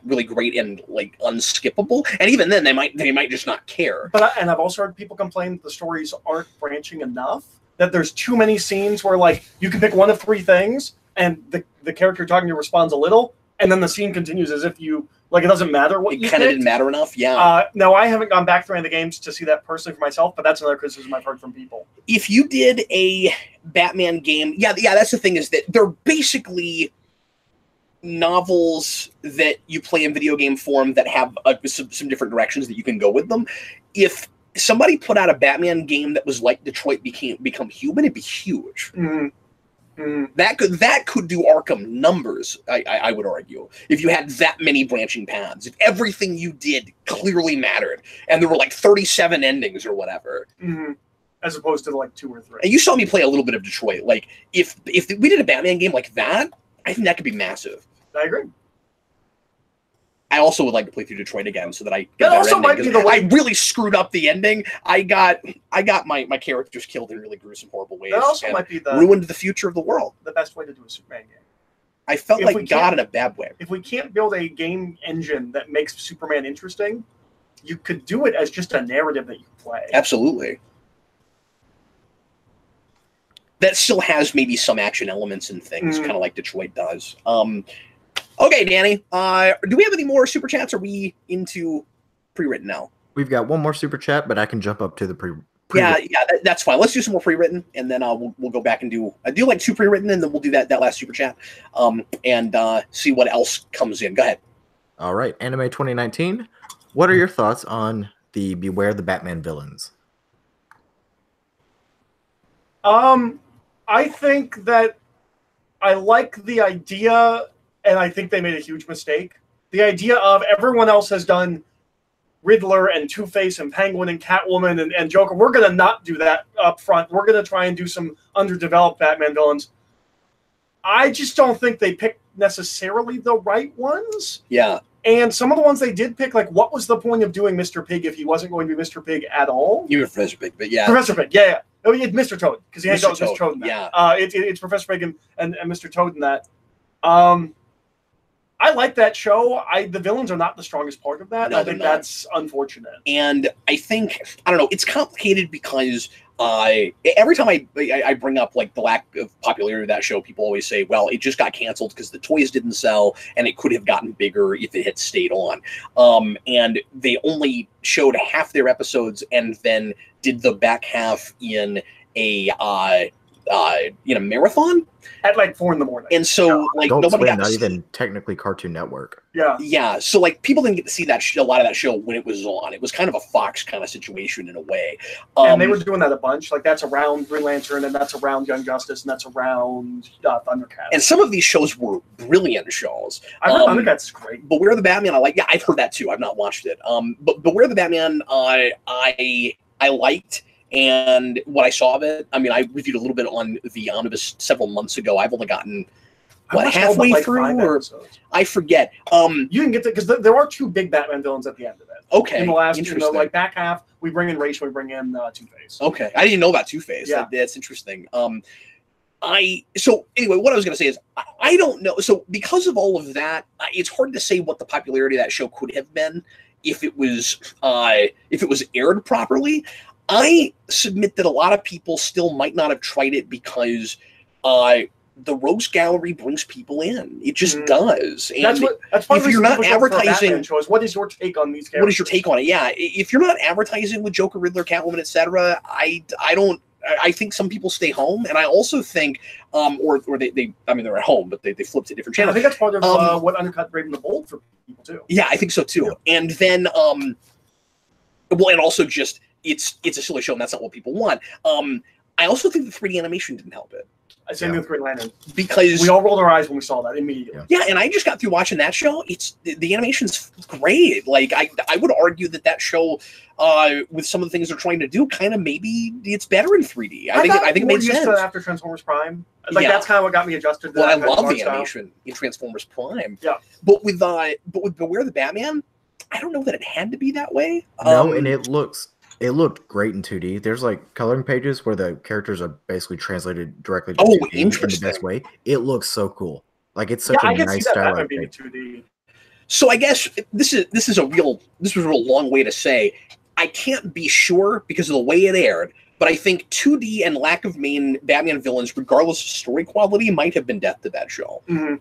really great and like unskippable. And even then, they might just not care. And I've also heard people complain that the stories aren't branching enough. That there's too many scenes where like you can pick one of three things, and the character talking to you responds a little, and then the scene continues as if you, like, it doesn't matter what you picked. It kind of didn't matter enough, yeah. No, I haven't gone back through any of the games to see that personally for myself, but that's another criticism I've heard from people. If you did a Batman game, yeah, that's the thing, is that they're basically novels that you play in video game form that have some different directions that you can go with them. If somebody put out a Batman game that was like Detroit Become Human, it'd be huge. Mm-hmm. That could do Arkham numbers, I would argue, if you had that many branching paths. If everything you did clearly mattered, and there were like 37 endings or whatever. Mm-hmm. As opposed to like 2 or 3. And you saw me play a little bit of Detroit. Like, if we did a Batman game like that, I think that could be massive. I agree. I also would like to play through Detroit again so that I that also might be the way. I really screwed up the ending. I got my characters killed in really gruesome, horrible ways. That also might be ruined the future of the world. The best way to do a Superman game. I felt like God in a bad way. If we can't build a game engine that makes Superman interesting, you could do it as just a narrative that you play. Absolutely. That still has maybe some action elements and things, kind of like Detroit does. Okay, Danny, do we have any more super chats? Or are we into pre-written now? We've got one more super chat, but I can jump up to the pre-written. Yeah, that's fine. Let's do some more pre-written, and then we'll go back and do like 2 pre-written, and then we'll do that last super chat, and see what else comes in. Go ahead. All right, Anime 2019. What are your thoughts on the Beware the Batman villains? I think that I like the idea, and I think they made a huge mistake. The idea of everyone else has done Riddler and Two-Face and Penguin and Catwoman and Joker. We're going to not do that up front. We're going to try and do some underdeveloped Batman villains. I just don't think they picked necessarily the right ones. Yeah. And some of the ones they did pick, like, what was the point of doing Mr. Pig if he wasn't going to be Mr. Pig at all? You were Professor Pig, but yeah. Professor Pig, yeah. Oh, it's Mr. Toad, because he hangs out with Mr. Toad in that. Yeah. It's Professor Pig and Mr. Toad in that. I like that show. The villains are not the strongest part of that. No, I think that's unfortunate. And I think, I don't know, it's complicated because every time I bring up like the lack of popularity of that show, people always say, well, it just got canceled because the toys didn't sell and it could have gotten bigger if it had stayed on. And they only showed half their episodes and then did the back half in a marathon at like 4 a.m. And so like nobody got not even technically Cartoon Network. Yeah. So like people didn't get to see that a lot of that show when it was on. It was kind of a Fox kind of situation in a way. And they were doing that a bunch. Like that's around Green Lantern, and that's around Young Justice, and that's around Thundercats. And some of these shows were brilliant shows. I heard Thundercats is great. But Beware the Batman, I've heard that too. I've not watched it. But Beware the Batman, I liked. And what I saw of it, I mean, I reviewed a little bit on the Omnibus several months ago. I've only gotten halfway through, or I forget. You can get to, because there are 2 big Batman villains at the end of it. Okay, in the last, like back half, we bring in Ra's, we bring in Two-Face. Okay, I didn't know about Two-Face. Yeah, that's interesting. So anyway, what I was going to say is I don't know. So because of all of that, it's hard to say what the popularity of that show could have been if it was aired properly. I submit that a lot of people still might not have tried it because the Rogues Gallery brings people in. It just does. And that's part if you're not advertising, what is your take on these characters? What is your take on it? Yeah, if you're not advertising with Joker, Riddler, Catwoman, etc., I don't. I think some people stay home, and I also think, or they I mean, they're at home, but they flip to different channels. I think that's part of what undercut Brave and the Bold for people too. Yeah, I think so too. Yeah. And then, well, and also just it's a silly show, and that's not what people want. I also think the 3D animation didn't help it. Same with Green Lantern. Because we all rolled our eyes when we saw that immediately. Yeah, and I just got through watching that show. It's the animation's great. Like I would argue that show, with some of the things they're trying to do, kind of maybe it's better in 3D. I think it made sense. After Transformers Prime, that's kind of what got me adjusted. Well, I love the animation in Transformers Prime. Yeah, but with Beware the Batman, I don't know that it had to be that way. No, and it looked great in 2D. There's like coloring pages where the characters are basically translated directly to 2D in the best way. It looks so cool. Like it's such a nice style. Of 2D. So I guess this was a real long way to say I can't be sure because of the way it aired, but I think 2D and lack of main Batman villains, regardless of story quality, might have been death to that show. Mm-hmm.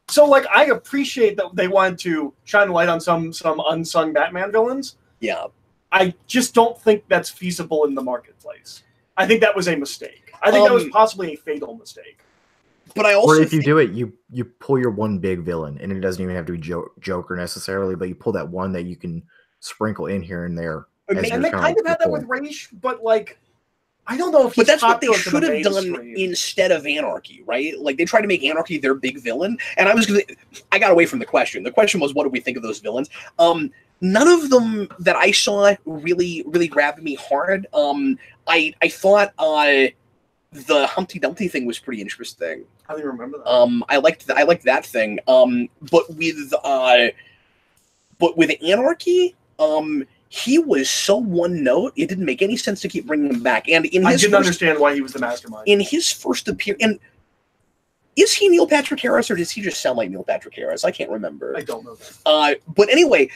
So like I appreciate that they wanted to shine a light on some unsung Batman villains. Yeah. I just don't think that's feasible in the marketplace. I think that was a mistake. I think that was possibly a fatal mistake. But I also or if you do it, you pull your one big villain, and it doesn't even have to be Joker necessarily, but you pull that one that you can sprinkle in here and there. And they kind of had that with Raish, but like, I don't know if. But that's what they should have done instead of Anarchy, right? Like they tried to make Anarchy their big villain, and I got away from the question. The question was, what do we think of those villains? None of them that I saw really grabbed me hard. I thought the Humpty Dumpty thing was pretty interesting. I don't even remember that. I liked that thing. But with Anarchy, he was so one note, it didn't make any sense to keep bringing him back. And I didn't understand why he was the mastermind. In his first appearance, and is he Neil Patrick Harris or does he just sound like Neil Patrick Harris? I can't remember. I don't know that. But anyway,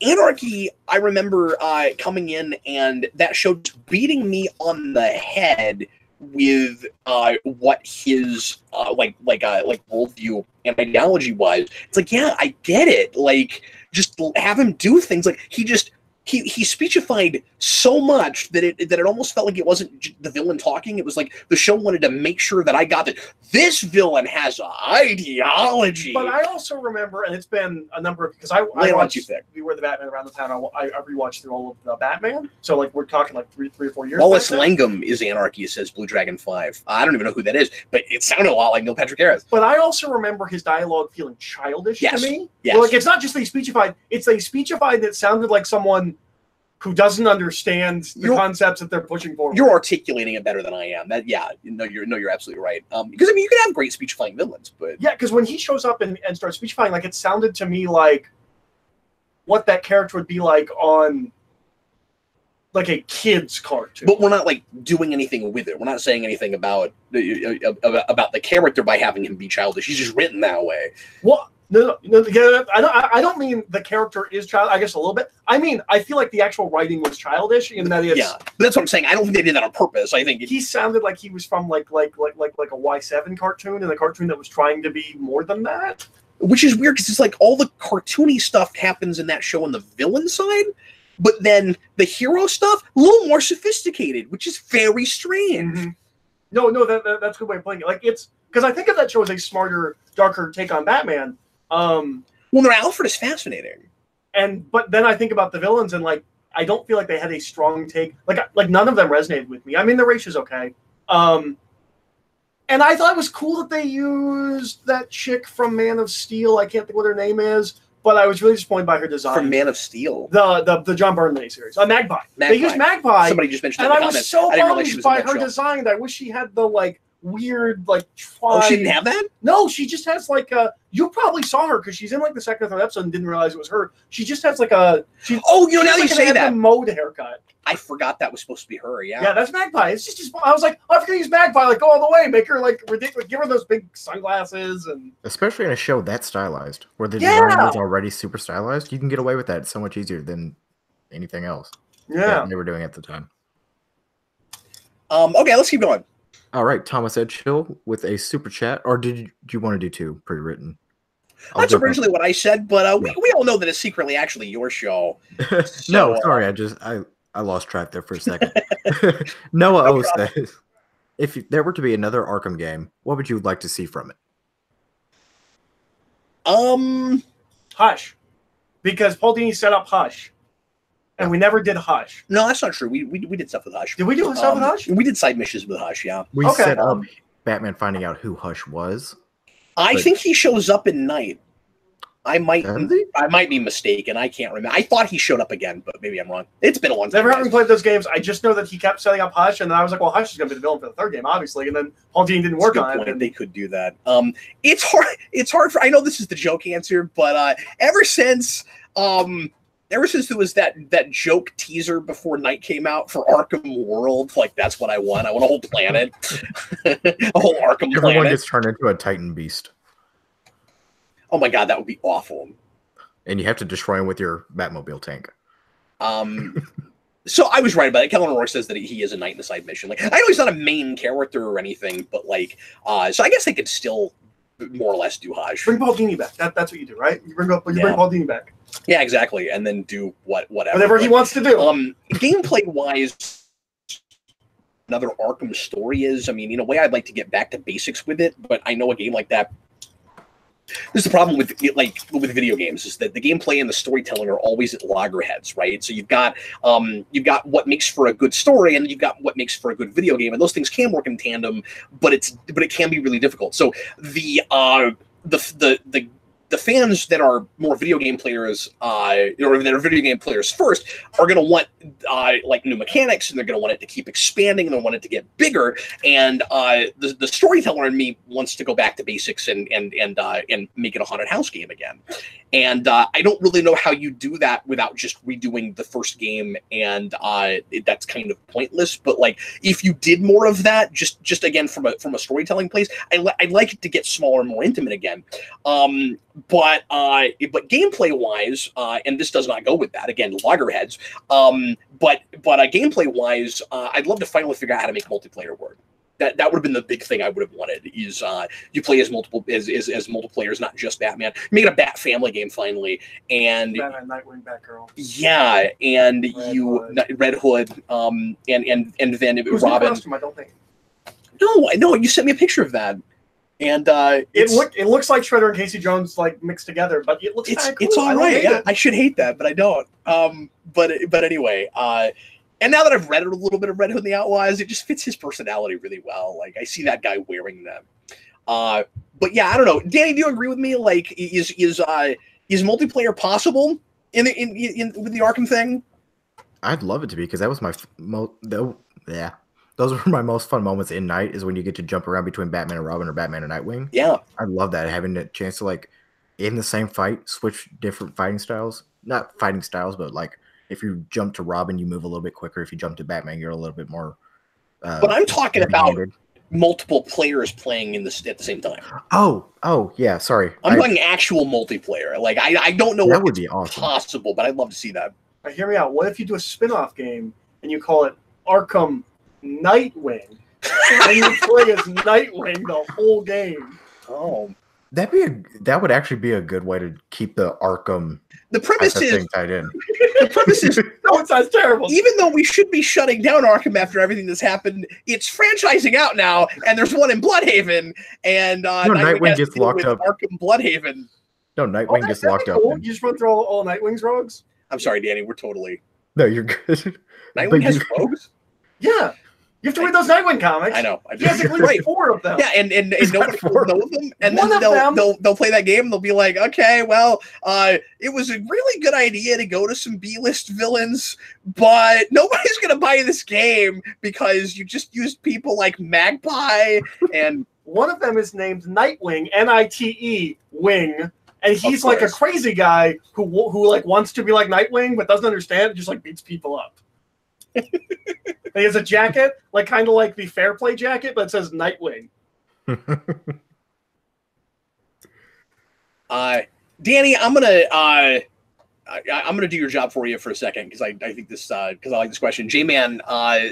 Anarchy, I remember coming in and that show beating me on the head with what his worldview and ideology was. It's like, yeah, I get it. Like, just have him do things. Like he speechified so much that it almost felt like it wasn't the villain talking. It was like the show wanted to make sure that I got that this villain has ideology. But I also remember, and it's been a number of because I watched Beware the Batman around the town. I rewatched through all of the Batman. So like we're talking like three or 4 years. Wallace Langham is Anarchy, says Blue Dragon 5. I don't even know who that is, but it sounded a lot like Neil Patrick Harris. But I also remember his dialogue feeling childish to me. Yes. Well, like it's not just that he speechified; it's that he speechified that sounded like someone who doesn't understand the concepts that they're pushing forward. You're articulating it better than I am. You're absolutely right. Because I mean, you can have great speechifying villains, but yeah, because when he shows up and starts speechifying, like it sounded to me like what that character would be like on like a kid's cartoon. But we're not like doing anything with it. We're not saying anything about the character by having him be childish. He's just written that way. What? No, I don't mean the character is child. I guess a little bit. I mean, I feel like the actual writing was childish in that it's. Yeah, that's what I'm saying. I don't think they did that on purpose. I think he sounded like he was from like a Y7 cartoon, and a cartoon that was trying to be more than that. Which is weird because it's like all the cartoony stuff happens in that show on the villain side, but then the hero stuff a little more sophisticated, which is very strange. Mm-hmm. No, that's a good way of playing it. Like it's because I think of that show as a smarter, darker take on Batman. Well, their Alfred is fascinating, but then I think about the villains and like I don't feel like they had a strong take. Like none of them resonated with me. I mean, the race is okay, and I thought it was cool that they used that chick from Man of Steel. I can't think what her name is, but I was really disappointed by her design. From Man of Steel, the John Byrne series, Magpie. They used Magpie. Somebody just mentioned and that in I the was so comments. bummed by her design. I wish she had the like weird like. Oh, she didn't have that? No, she just has like a. You probably saw her because she's in like the second or third episode and didn't realize it was her. She just has like a. Now you say that. Mode haircut. I forgot that was supposed to be her. Yeah. Yeah, that's Magpie. It's just. I was like, I'm gonna use Magpie. Like, go all the way. Make her like ridiculous. Give her those big sunglasses and. Especially in a show that stylized, where the design is already super stylized, you can get away with that so much easier than anything else. Yeah. That they were doing at the time. Okay, let's keep going. All right, Thomas Edgehill with a super chat, or do you want to do two pre-written? That's originally what I said, but we all know that it's secretly actually your show. So, no, sorry, I lost track there for a second. Noah O says, if there were to be another Arkham game, what would you like to see from it? Hush, because Paul Dini set up Hush. And we never did Hush. No, that's not true. We did stuff with Hush. Did we do stuff with Hush? We did side missions with Hush, yeah. We set up Batman finding out who Hush was. I think he shows up in Night. I might be mistaken. I can't remember. I thought he showed up again, but maybe I'm wrong. It's been a long time. Never having played those games, I just know that he kept setting up Hush, and then I was like, well, Hush is going to be the villain for the third game, obviously. And then Paul Dini didn't work on it. They could do that. It's hard. It's hard for. I know this is the joke answer, but ever since there was that joke teaser before Night came out for Arkham World, like that's what I want. I want a whole planet, a whole Arkham planet. Everyone gets turned into a Titan beast. Oh my god, that would be awful. And you have to destroy him with your Batmobile tank. So I was right about it. Kellen Roy says that he is a Knight in the side mission. Like I know he's not a main character or anything, but like, so I guess they could still more or less do Hush. Bring Paul Dini back. That's what you do, right? You bring Paul Dini back. Yeah, exactly, and then do whatever he wants to do. Gameplay wise, another Arkham story is. I mean, in a way, I'd like to get back to basics with it, but I know a game like that. There's the problem with with video games is that the gameplay and the storytelling are always at loggerheads, right? So you've got what makes for a good story, and you've got what makes for a good video game, and those things can work in tandem, but it can be really difficult. So the fans that are more video game players, or that are video game players first, are going to want like new mechanics, and they're going to want it to keep expanding, and they want it to get bigger. And the storyteller in me wants to go back to basics and make it a haunted house game again. And I don't really know how you do that without just redoing the first game, and that's kind of pointless. But like, if you did more of that, just again from a storytelling place, I'd like it to get smaller and more intimate again. But gameplay wise, and this does not go with that again, loggerheads. But gameplay wise, I'd love to finally figure out how to make multiplayer work. That would have been the big thing I would have wanted. Is you play as multiple players, not just Batman. Make it a Bat family game finally, and Batman, Nightwing, Batgirl. Yeah, and Red Hood, and then Robin. Costume, I don't think. No, you sent me a picture of that. And it looks like Shredder and Casey Jones like mixed together, but it looks cool. It's all right. Yeah, I should hate that, but I don't. But anyway, and now that I've read a little bit of Red Hood and the Outlaws, it just fits his personality really well. Like I see that guy wearing them. But yeah, I don't know. Danny, do you agree with me? Like, is multiplayer possible in with the Arkham thing? I'd love it to be, because that was my those were my most fun moments in Night, is when you get to jump around between Batman and Robin or Batman and Nightwing. Yeah. I love that, having the chance to, like, in the same fight, switch different fighting styles. Not fighting styles, but, like, if you jump to Robin, you move a little bit quicker. If you jump to Batman, you're a little bit more... but I'm talking about multiple players playing at the same time. Oh, yeah, sorry. I'm talking actual multiplayer. Like, I don't know that would be awesome. Possible, but I'd love to see that. Now, hear me out. What if you do a spin-off game, and you call it Arkham Nightwing, and you play as Nightwing the whole game? Oh, that would actually be a good way to keep the Arkham. The premise is tied in. The premise is no, it sounds terrible. Even though we should be shutting down Arkham after everything that's happened, it's franchising out now, and there's one in Bloodhaven, and Nightwing gets locked up. Arkham Bloodhaven. No, Nightwing gets locked up. You just run through all Nightwing's rogues. I'm sorry, Danny. We're totally. No, you're good. Nightwing has rogues. Yeah, You have to read those Nightwing comics. I know. He has at least 4 of them. Yeah, and nobody will know them. And One then of they'll play that game. And they'll be like, okay, well, it was a really good idea to go to some B-list villains, but nobody's gonna buy this game because you just used people like Magpie and one of them is named Nightwing, Nite Wing. And he's like a crazy guy who like wants to be like Nightwing but doesn't understand and just like beats people up. And he has a jacket, like kind of like the Fair Play jacket, but it says Nightwing. Danny, I'm gonna do your job for you for a second because I think this because I like this question. J-Man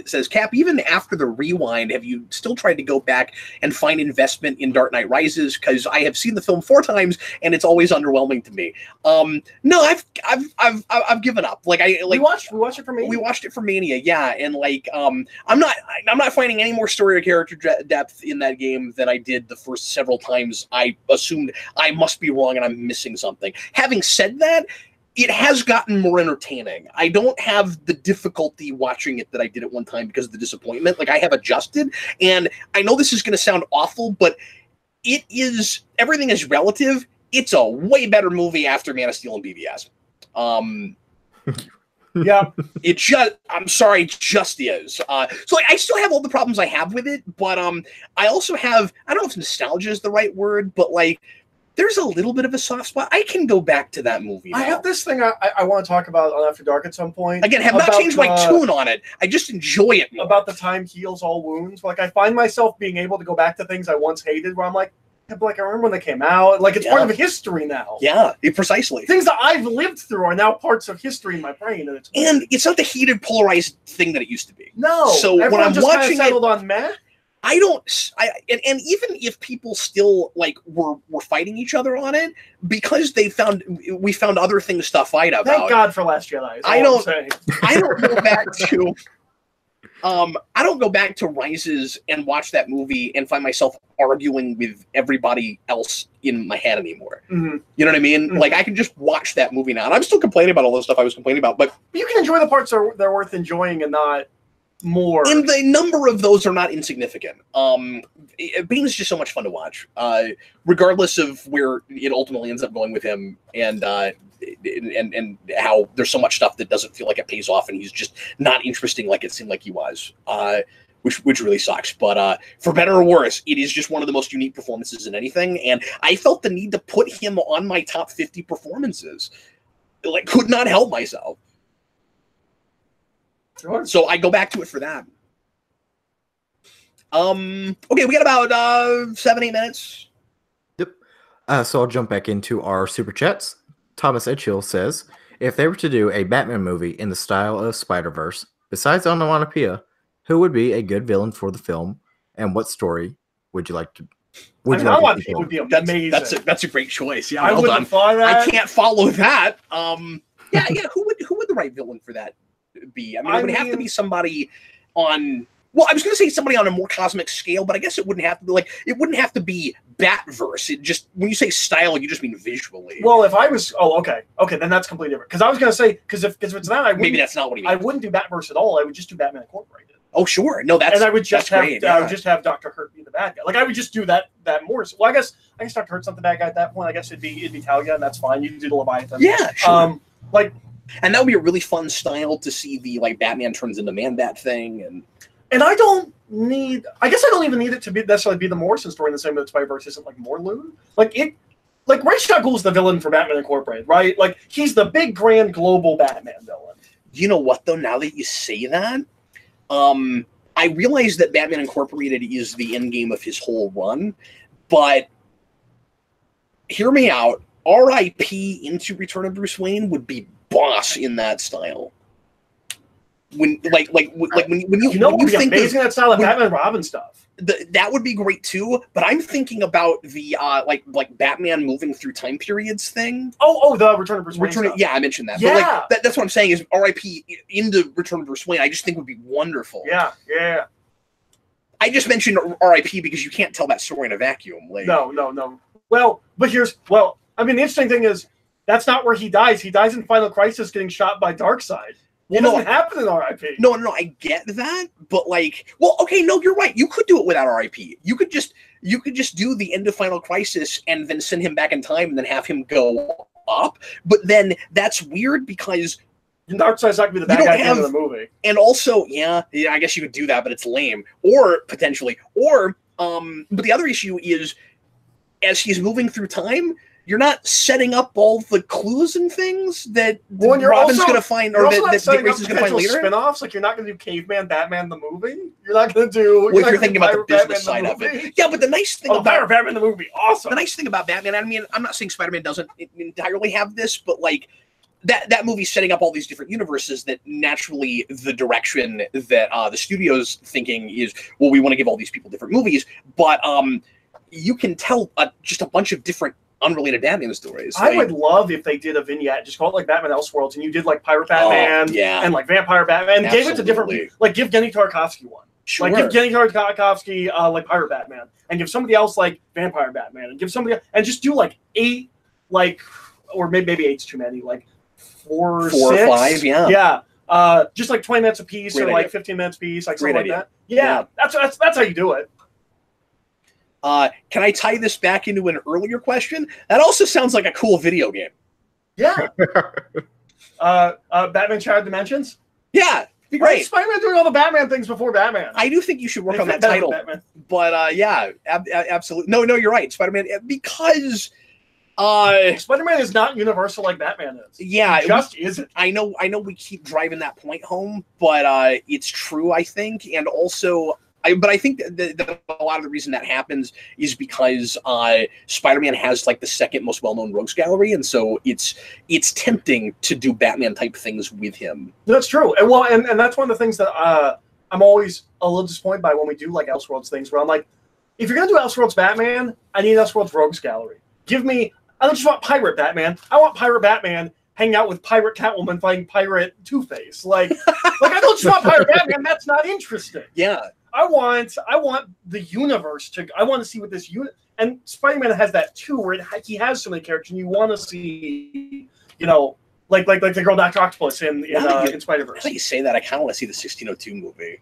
says, Cap, even after the rewind, have you still tried to go back and find investment in Dark Knight Rises? Because I have seen the film 4 times and it's always underwhelming to me. No, I've given up. Like we watched it for Mania. We watched it for Mania, yeah, and like I'm not finding any more story or character depth in that game than I did the first several times. I assumed I must be wrong and I'm missing something. Having said that, it has gotten more entertaining. I don't have the difficulty watching it that I did at one time because of the disappointment. Like, I have adjusted, and I know this is going to sound awful, but it is, everything is relative. It's a way better movie after Man of Steel and BVS. Yeah. It just, I'm sorry, it just is. So like, I still have all the problems I have with it, but I also have, I don't know if nostalgia is the right word, but like, there's a little bit of a soft spot. I can go back to that movie now. I have this thing I want to talk about on After Dark at some point. Again, have not changed my tune on it. I just enjoy it more. About the time heals all wounds. Like, I find myself being able to go back to things I once hated where I'm like, I remember when they came out. Like, it's part of history now. Yeah, precisely. Things that I've lived through are now parts of history in my brain. And it's not the heated, polarized thing that it used to be. No. So when I'm just watching settled on meh. And even if people still like were fighting each other on it because we found other things to fight about. Thank God for Last Jedi. I don't go back to I don't go back to Rises and watch that movie and find myself arguing with everybody else in my head anymore. Mm-hmm. You know what I mean? Mm-hmm. Like, I can just watch that movie now, and I'm still complaining about all the stuff I was complaining about, but you can enjoy the parts that are worth enjoying and not more. And the number of those are not insignificant. Bane is just so much fun to watch, regardless of where it ultimately ends up going with him, and how there's so much stuff that doesn't feel like it pays off, and he's just not interesting like it seemed like he was, which really sucks. But for better or worse, it is just one of the most unique performances in anything, and I felt the need to put him on my top 50 performances. Like, could not help myself. Sure. So I go back to it for that. Okay, we got about 7-8 minutes. Yep. So I'll jump back into our super chats. Thomas Edgehill says, if they were to do a Batman movie in the style of Spider-Verse, besides Onomatopoeia, who would be a good villain for the film, and what story would you like to? Would be amazing. That's a great choice. Yeah, I wouldn't follow that. I can't follow that. Yeah. Who would the right villain for that be? I mean, it would have to be somebody on. Well, I was going to say somebody on a more cosmic scale, but I guess it wouldn't have to be like it wouldn't have to be Batverse. It just when you say style, you just mean visually. Well, if I was, okay, then that's completely different. Because I was going to say because if it's not, maybe that's not what he means. I wouldn't do Batverse at all. I would just do Batman Incorporated. Oh, sure, no, that's and I would just have great, I would just have Dr. Hurt be the bad guy. Like I would just do that more. Well, I guess Dr. Hurt's not the bad guy at that point. I guess it'd be Talia, and that's fine. You can do the Leviathan. Yeah, sure. And that would be a really fun style to see the Batman turns into Man-Bat thing, and I don't even need it to necessarily be the Morrison story in the same way that Spider-Verse isn't like Morlun. Like Ra's al Ghul's the villain for Batman Incorporated, right? Like he's the big grand global Batman villain. You know what though? Now that you say that, I realize that Batman Incorporated is the end game of his whole run, but hear me out. R.I.P. into Return of Bruce Wayne would be boss in that style. When you think amazing that style of Batman and Robin stuff. That would be great too. But I'm thinking about the like Batman moving through time periods thing. The Return of Bruce Wayne. Yeah, I mentioned that. Yeah, but that's what I'm saying is R.I.P. into Return of Bruce Wayne. I just think would be wonderful. Yeah. I just mentioned R.I.P. because you can't tell that story in a vacuum. No. Well, I mean, the interesting thing is that's not where he dies. He dies in Final Crisis getting shot by Darkseid. It doesn't happen in RIP. No, I get that, but like, well, okay, no, you're right. You could do it without RIP. You could just do the end of Final Crisis and then send him back in time and then have him go up. But then that's weird because Darkseid's not gonna be the bad guy at the end of the movie. And also, yeah, I guess you could do that, but it's lame. Or potentially, but the other issue is as he's moving through time, you're not setting up all the clues and things that Robin's going to find, or that Dick Grayson's going to find later. Spin-offs, like you're not going to do Caveman Batman the movie. You're not going to do. Well, if you're thinking about the business side of it, yeah. But the nice thing about Pirate Batman the movie, awesome. The nice thing about Batman, I mean, I'm not saying Spider-Man doesn't entirely have this, but like that movie's setting up all these different universes that naturally the direction that the studio's thinking is, well, we want to give all these people different movies, but you can tell just a bunch of different unrelated Batman stories. I would love if they did a vignette, just call it like Batman Elseworlds, and you did like Pirate Batman and like Vampire Batman, and gave it to different people. Like give Genny Tartakovsky one. Sure. Like give Genny Tartakovsky like Pirate Batman, and give somebody else like Vampire Batman, and give somebody and just do like 8, like, or maybe 8's too many, like 4 or 5, yeah. Just like 20 minutes a piece, or like 15 minutes a piece, like something like that. Yeah, that's how you do it. Can I tie this back into an earlier question? That also sounds like a cool video game. Yeah. Batman Shattered Dimensions? Yeah, be great. Spider-Man doing all the Batman things before Batman. I do think you should work on that title. But yeah, absolutely. No, you're right. Spider-Man, because Spider-Man is not universal like Batman is. Yeah, it just isn't. I know we keep driving that point home, but it's true, I think. And also, I think that a lot of the reason that happens is because Spider-Man has like the second most well-known rogues gallery, and so it's tempting to do Batman-type things with him. That's true. And well, and that's one of the things that I'm always a little disappointed by when we do like Elseworlds things, where I'm like, if you're gonna do Elseworlds Batman, I need Elseworlds rogues gallery. Give me. I don't just want Pirate Batman. I want Pirate Batman hanging out with Pirate Catwoman fighting Pirate Two-Face. Like I don't just want Pirate Batman. That's not interesting. Yeah. I want the universe to. I want to see what this unit. And Spider-Man has that too, where he has so many characters, and you want to see, like the girl Dr. Octopus in Spider-Verse. Now that you say that, I kind of want to see the 1602 movie.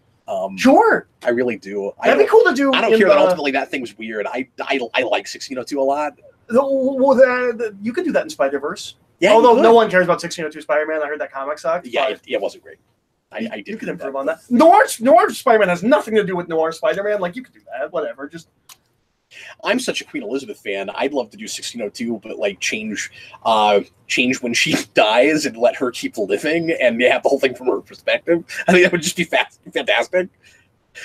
Sure, I really do. That'd be cool to do. I don't care that ultimately that thing's weird. I like 1602 a lot. Well, you could do that in Spider-Verse. Yeah, although no one cares about 1602 Spider-Man. I heard that comic sucked. Yeah, it wasn't great. I did. You can improve on that. Noir Spider-Man has nothing to do with Noir Spider-Man. Like, you could do that. Whatever. Just. I'm such a Queen Elizabeth fan. I'd love to do 1602, but like change when she dies and let her keep living and have the whole thing from her perspective. I think that would just be fantastic.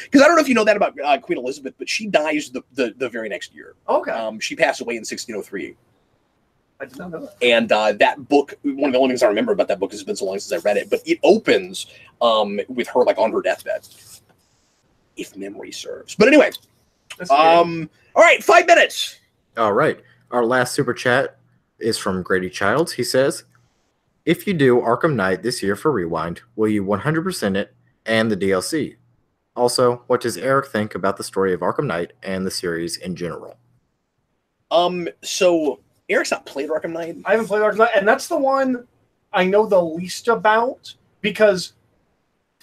Because I don't know if you know that about Queen Elizabeth, but she dies the very next year. Okay. She passed away in 1603. I did not know that. And that book, one of the only things I remember about that book is it's been so long since I read it, but it opens with her like on her deathbed, if memory serves. But anyway, all right, 5 minutes. All right. Our last super chat is from Grady Childs. He says, if you do Arkham Knight this year for Rewind, will you 100% it and the DLC? Also, what does Eric think about the story of Arkham Knight and the series in general? So Eric's not played Arkham Knight. I haven't played Arkham Knight, and that's the one I know the least about, because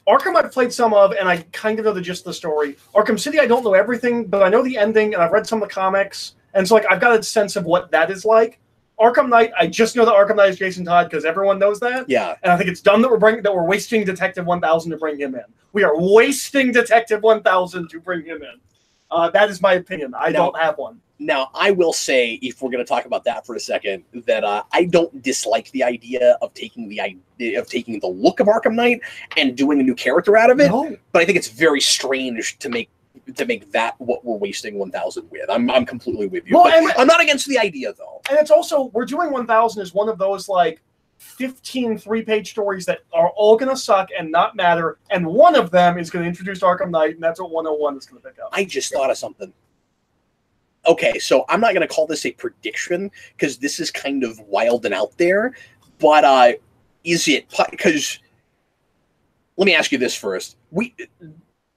Arkham I've played some of, and I kind of know the gist of the story. Arkham City, I don't know everything, but I know the ending, and I've read some of the comics, and so like I've got a sense of what that is like. Arkham Knight, I just know that Arkham Knight is Jason Todd because everyone knows that. Yeah, and I think it's dumb that we're wasting Detective 1000 to bring him in. We are wasting Detective 1000 to bring him in. That is my opinion. I don't have one. Now, I will say, if we're going to talk about that for a second, that I don't dislike the idea of taking the look of Arkham Knight and doing a new character out of it. No. But I think it's very strange to make that what we're wasting 1000 with. I'm completely with you. Well, I'm not against the idea though. And it's also, we're doing 1000 as one of those like 15 3-page stories that are all going to suck and not matter, and one of them is going to introduce Arkham Knight, and that's what 101 is going to pick up. I just thought of something. Okay, so I'm not going to call this a prediction because this is kind of wild and out there, but is it, because let me ask you this first.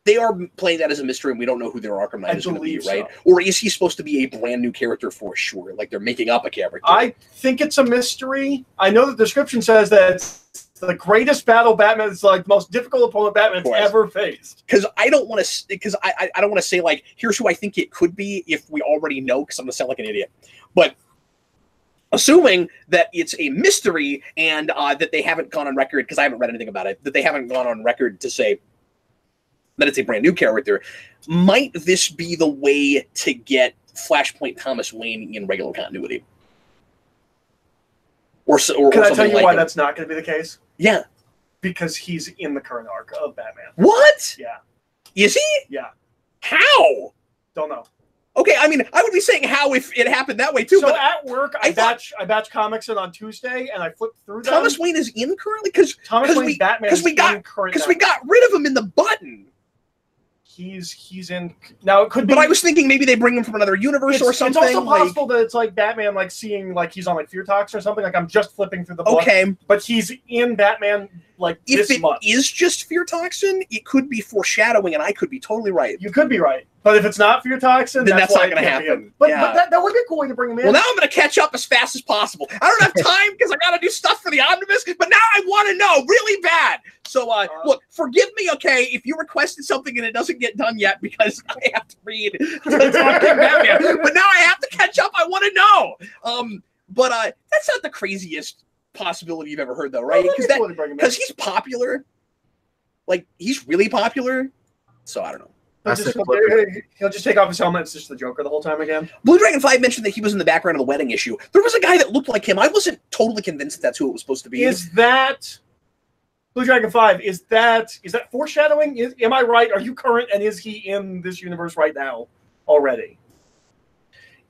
They are playing that as a mystery, and we don't know who their Arkham Knight is going to be, right? So. Or is he supposed to be a brand new character for sure? Like they're making up a character? I think it's a mystery. I know the description says that it's the greatest battle Batman. It's like the most difficult opponent Batman's ever faced. Because I don't want to. Because I don't want to say like, here's who I think it could be if we already know. Because I'm gonna sound like an idiot. But assuming that it's a mystery and that they haven't gone on record, because I haven't read anything about it, that they haven't gone on record to say that it's a brand new character, might this be the way to get Flashpoint Thomas Wayne in regular continuity? Can I tell you why that's not going to be the case? Yeah. Because he's in the current arc of Batman. What? Yeah. Is he? Yeah. How? Don't know. Okay, I mean, I would be saying how if it happened that way too. So but at work, I batch comics in on Tuesday, and I flip through them. Thomas Wayne is in currently because Batman we got rid of him in the button. He's in now. It could be, but I was thinking maybe they bring him from another universe or something. It's also possible that it's like Batman, like seeing like he's on like Fear Talks or something. Like I'm just flipping through the book. Okay, but he's in Batman like if this month. Is just Fear Toxin, it could be foreshadowing, and I could be totally right. You could be right, but if it's not Fear Toxin, then that's not going to happen. But that would be a cool way to bring him in. Well, now I'm going to catch up as fast as possible. I don't have time because I got to do stuff for the Omnibus, but now I want to know really bad. So, look, forgive me, okay, if you requested something and it doesn't get done yet because I have to read Batman. But now I have to catch up. I want to know. But that's not the craziest possibility you've ever heard, though, right? Because he's popular. Like, he's really popular. So, I don't know. He'll just take off his helmet. It's just the Joker the whole time again. Blue Dragon 5 mentioned that he was in the background of the wedding issue. There was a guy that looked like him. I wasn't totally convinced that that's who it was supposed to be. Is that Blue Dragon 5? Is that foreshadowing? Am I right? Are you current? And is he in this universe right now already?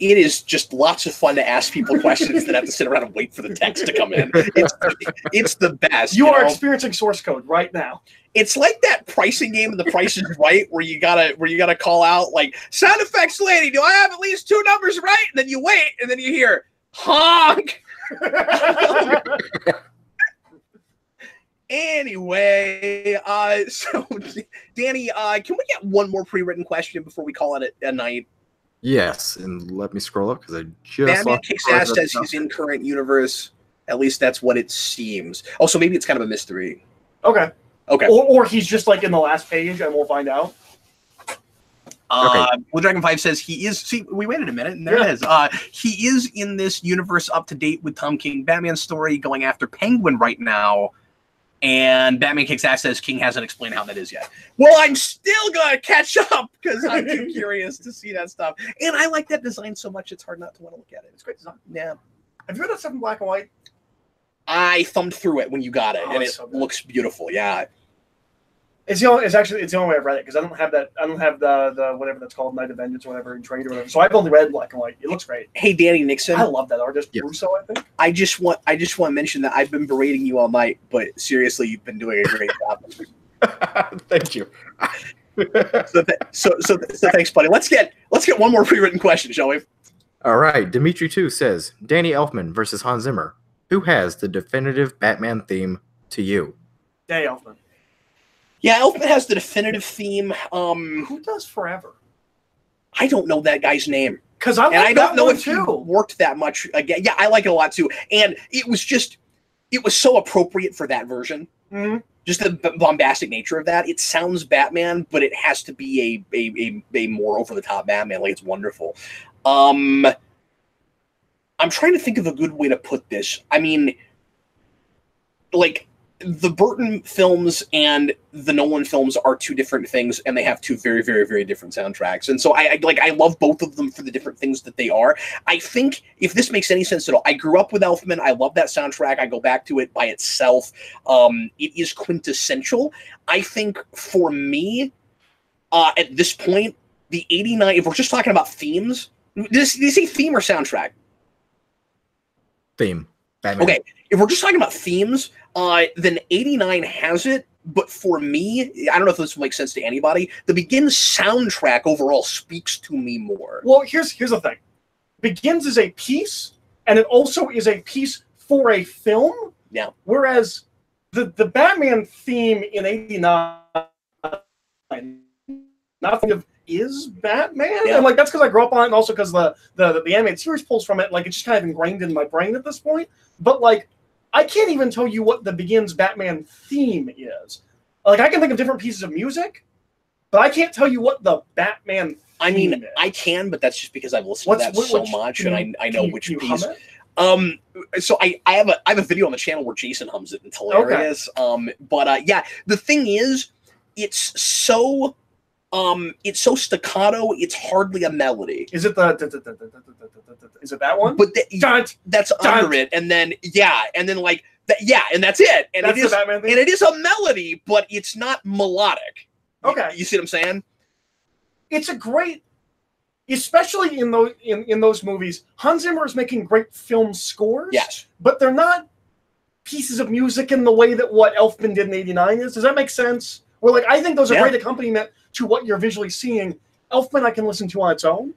It is just lots of fun to ask people questions that have to sit around and wait for the text to come in. It's the best. You are experiencing source code right now. It's like that pricing game in The Price is Right, where you gotta call out like, sound effects lady, do I have at least 2 numbers right? And then you wait, and then you hear honk. Anyway, so Danny, can we get one more pre-written question before we call it a night? Yes, and let me scroll up because I just Batman kicks ass says he's in current universe. At least that's what it seems. Oh, so maybe it's kind of a mystery. Okay. Okay. Or he's just like in the last page, and we'll find out. Okay. Blue Dragon 5 says he is. See, we waited a minute, and there it is. He is in this universe up to date with Tom King Batman's story, going after Penguin right now. And Batman Kicks Ass says King hasn't explained how that is yet. Well, I'm still going to catch up because I'm too curious to see that stuff. And I like that design so much, it's hard not to want to look at it. It's great design. Yeah. Have you read that stuff in black and white? I thumbed through it when you got it, and it looks beautiful. Yeah. It's the only way I've read it because I don't have the whatever that's called, Night of Vengeance or whatever in trade or whatever. So I've only read black and white. It looks great. Hey, Danny Nixon. I love that artist, Russo, I think. I just want to mention that I've been berating you all night, but seriously, you've been doing a great job. Thank you. So thanks, buddy. Let's get one more pre-written question, shall we? All right. Dimitri 2 says, Danny Elfman versus Hans Zimmer. Who has the definitive Batman theme to you? Danny Elfman. Yeah, Elfman has the definitive theme. Who does Forever? I don't know that guy's name. Because I don't know if he worked that much. Again, yeah, I like it a lot too. And it was so appropriate for that version. Mm-hmm. Just the bombastic nature of that. It sounds Batman, but it has to be a more over the top Batman. Like, it's wonderful. I'm trying to think of a good way to put this. I mean, like, the Burton films and the Nolan films are 2 different things, and they have 2 very, very, very different soundtracks. And so I love both of them for the different things that they are. I think, if this makes any sense at all, I grew up with Elfman. I love that soundtrack. I go back to it by itself. It is quintessential. I think for me, at this point, the 89, if we're just talking about themes, did you say theme or soundtrack? Theme. Batman. Okay, if we're just talking about themes, then 89 has it, but for me, I don't know if this will make sense to anybody, the Begins soundtrack overall speaks to me more. Well, here's the thing. Begins is a piece, and it also is a piece for a film. Yeah. Whereas the Batman theme in 89, nothing of is Batman, and like that's because I grew up on it, and also because the animated series pulls from it. Like, it's just kind of ingrained in my brain at this point. But like, I can't even tell you what the Begins Batman theme is. Like, I can think of different pieces of music, but I can't tell you what the Batman theme is. I can, but that's just because I've listened to that so much, and I know which piece. So I have a video on the channel where Jason hums it. It's hilarious. Okay. But yeah, the thing is, it's so staccato. It's hardly a melody. Is it is it that one? But that's under it, and then like that, and that's it. And that's it is, the Batman thing? And it is a melody, but it's not melodic. Okay, you see what I'm saying? It's a great, especially in those movies. Hans Zimmer is making great film scores. Yes, but they're not pieces of music in the way that what Elfman did in '89 is. Does that make sense? Where, like, I think those are great accompaniment to what you're visually seeing. Elfman I can listen to on its own.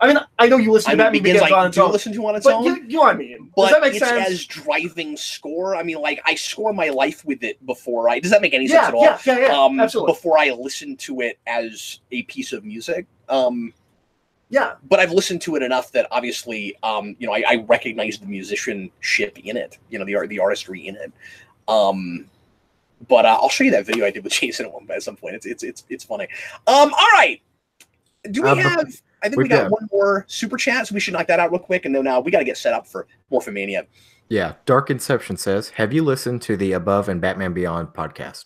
I mean, I know you listen to Batman Begins on its own. Listen to on its own. You know what I mean? But does that make it's sense? as driving score. I mean, like, I score my life with it before I. Does that make any sense at all? Yeah, absolutely. Before I listen to it as a piece of music. Yeah. But I've listened to it enough that obviously, I recognize the musicianship in it. You know, the artistry in it. But I'll show you that video I did with Jason at some point. It's funny. All right. Do we have? I think we got one more super chat, so we should knock that out real quick, and then we got to get set up for Morphomania. Yeah, Dark Inception says, "Have you listened to the Above and Batman Beyond podcast?"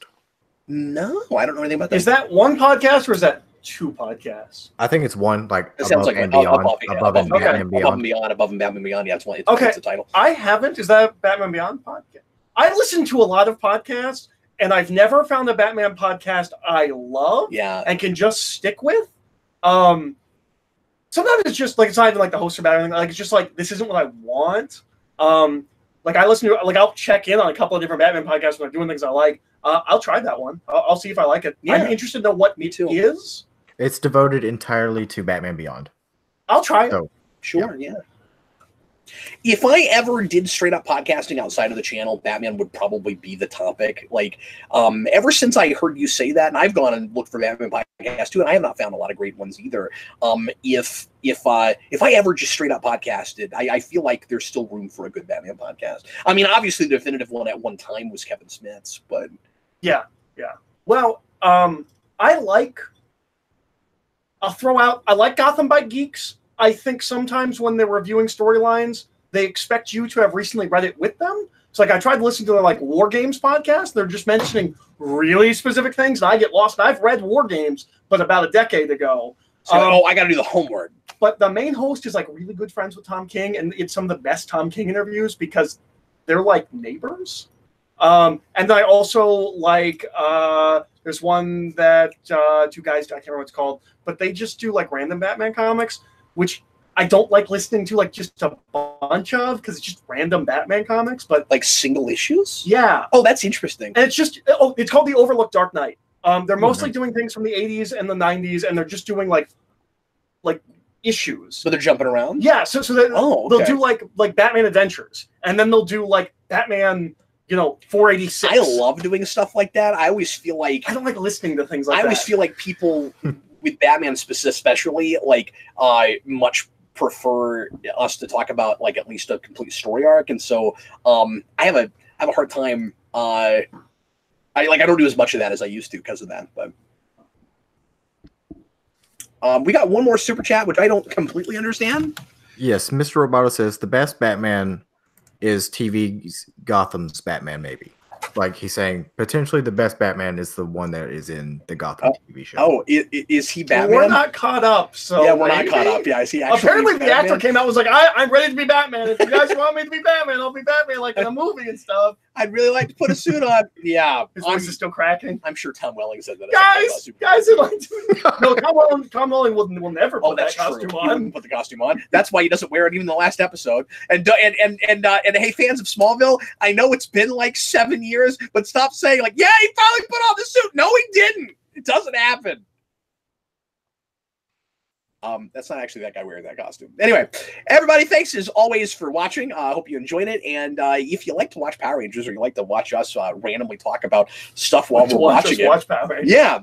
No, I don't know anything about that. Is that one podcast or is that two podcasts? I think it's one. Like it sounds like and Beyond, Above and Batman Beyond, Above and Batman Beyond. Yeah, it's the title. I haven't. Is that a Batman Beyond podcast? I listen to a lot of podcasts, and I've never found a Batman podcast I love. Yeah, and can just stick with. Sometimes it's just like it's not even like the host or Batman. Like it's just like this isn't what I want. Like I listen to I'll check in on a couple of different Batman podcasts when I'm doing things I like. I'll try that one. I'll see if I like it. Yeah. I'm interested to know what it is. It's devoted entirely to Batman Beyond. I'll try it. So, sure, yeah. If I ever did straight up podcasting outside of the channel, Batman would probably be the topic. Like, ever since I heard you say that, and I've gone and looked for Batman podcasts too, and I have not found a lot of great ones either. If I ever just straight up podcasted, I feel like there's still room for a good Batman podcast. I mean, obviously the definitive one at one time was Kevin Smith's, but yeah. Well, I like Gotham by Geeks. I think sometimes when they're reviewing storylines, they expect you to have recently read it with them. So, like, I tried to listen to their, like, War Games podcast. They're just mentioning really specific things, and I get lost. And I've read War Games, but about a decade ago. So, I got to do the homework. But the main host is, like, really good friends with Tom King, and it's some of the best Tom King interviews because they're, like, neighbors. And then I also like there's one that two guys, I can't remember what it's called, but they just do, like, random Batman comics, which I don't like listening to, like, just a bunch of, because it's just random Batman comics, but like single issues. Yeah. Oh, that's interesting. And it's called the Overlooked Dark Knight. They're mostly doing things from the 80s and the 90s, and they're just doing like issues. So they're jumping around. Yeah. So they'll do like Batman Adventures, and then they'll do like Batman, 486. I love doing stuff like that. I always feel like I don't like listening to things like that. I always feel like people with Batman especially, like, much prefer us to talk about, like, at least a complete story arc, and so I have a hard time. I don't do as much of that as I used to because of that. But we got one more super chat, which I don't completely understand. Yes, Mr. Roboto says the best Batman is TV's Gotham's Batman, maybe. Like, he's saying potentially the best Batman is the one that is in the Gotham TV show. Oh, is he Batman? We're not caught up, so yeah, we're not caught up. Yeah, is he actually apparently the Batman? actor came out and was like, I'm ready to be Batman. If you guys want me to be Batman, I'll be Batman, like in a movie and stuff. I'd really like to put a suit on. Yeah, his voice is still cracking. I'm sure Tom Welling said that. Guys, no, Tom Welling will never put that costume on. He wouldn't put the costume on. That's why he doesn't wear it even in the last episode. And hey, fans of Smallville, I know it's been like 7 years, but stop saying like, yeah, he finally put on the suit. No, he didn't. It doesn't happen. That's not actually that guy wearing that costume. Anyway, everybody, thanks as always for watching. I hope you enjoyed it. And if you like to watch Power Rangers or you like to watch us randomly talk about stuff while we're watching it, watch Power Rangers. Yeah.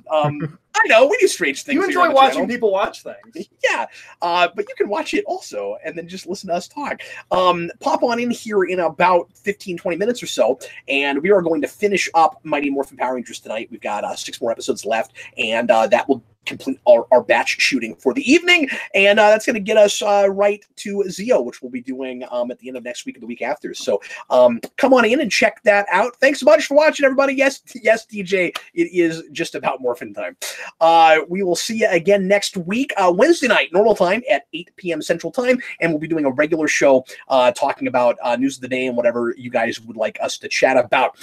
I know we do strange things. You enjoy watching people watch things. Yeah, but you can watch it also and then just listen to us talk. Pop on in here in about 15-20 minutes or so, and we are going to finish up Mighty Morphin Power Rangers tonight. We've got 6 more episodes left, and that will complete our batch shooting for the evening, and that's going to get us right to Zeo, which we'll be doing at the end of next week and the week after. So come on in and check that out. Thanks so much for watching, everybody. Yes, DJ, it is just about morphin time. We will see you again next week, Wednesday night, normal time at 8 p.m. Central Time, and we'll be doing a regular show talking about news of the day and whatever you guys would like us to chat about.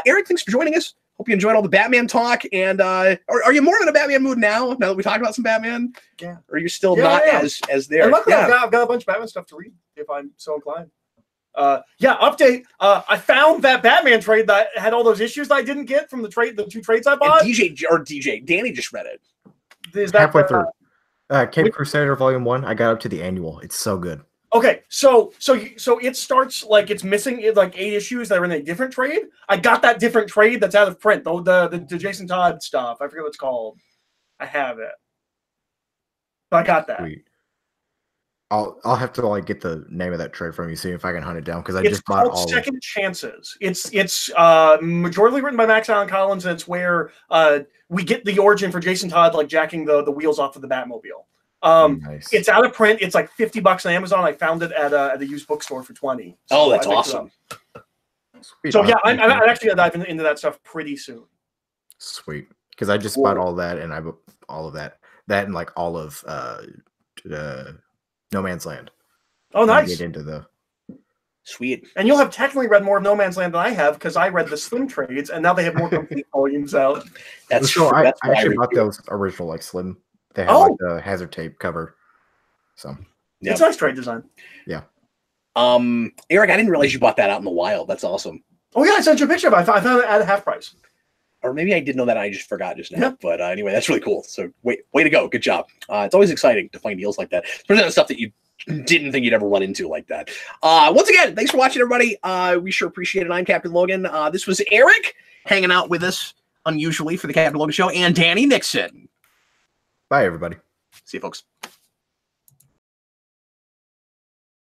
Eric, thanks for joining us. Hope you enjoyed all the Batman talk. And are you more in a Batman mood now that we talked about some Batman? Yeah. Or are you still not as there? And luckily, I've got a bunch of Batman stuff to read if I'm so inclined. Update. I found that Batman trade that had all those issues that I didn't get from the 2 trades I bought. And Danny just read it. Is that halfway through? Cape Crusader Volume 1. I got up to the annual. It's so good. Okay, so it starts like it's missing like 8 issues that are in a different trade. I got that different trade that's out of print. The Jason Todd stuff. I forget what it's called. I have it. But I got that. Sweet. I'll have to like get the name of that trade from you, see if I can hunt it down because I just bought all. Second Chances. It's majorly written by Max Allan Collins, and it's where we get the origin for Jason Todd like jacking the wheels off of the Batmobile. Nice. It's out of print. It's like $50 on Amazon. I found it at the used bookstore for $20. So that's awesome. So yeah, I'm actually gonna dive into that stuff pretty soon. Sweet, because I just bought all that, and I bought all of that and like all of No Man's Land. Oh, nice. Get into the sweet, and you'll have technically read more of No Man's Land than I have because I read the Slim trades, and now they have more complete volumes out. That's true. I actually bought those original like Slim. They have like the hazard tape cover. So it's nice trade design. Yeah. Eric, I didn't realize you bought that out in the wild. That's awesome. Oh yeah, I sent you a picture of it. I found it at half price. Or maybe I did know that and I just forgot just now. Yeah. But anyway, that's really cool. So way to go. Good job. It's always exciting to find deals like that. Especially stuff that you didn't think you'd ever run into like that. Once again, thanks for watching, everybody. We sure appreciate it. I'm Captain Logan. This was Eric hanging out with us unusually for the Captain Logan Show, and Danny Nixon. Bye, everybody. See you, folks.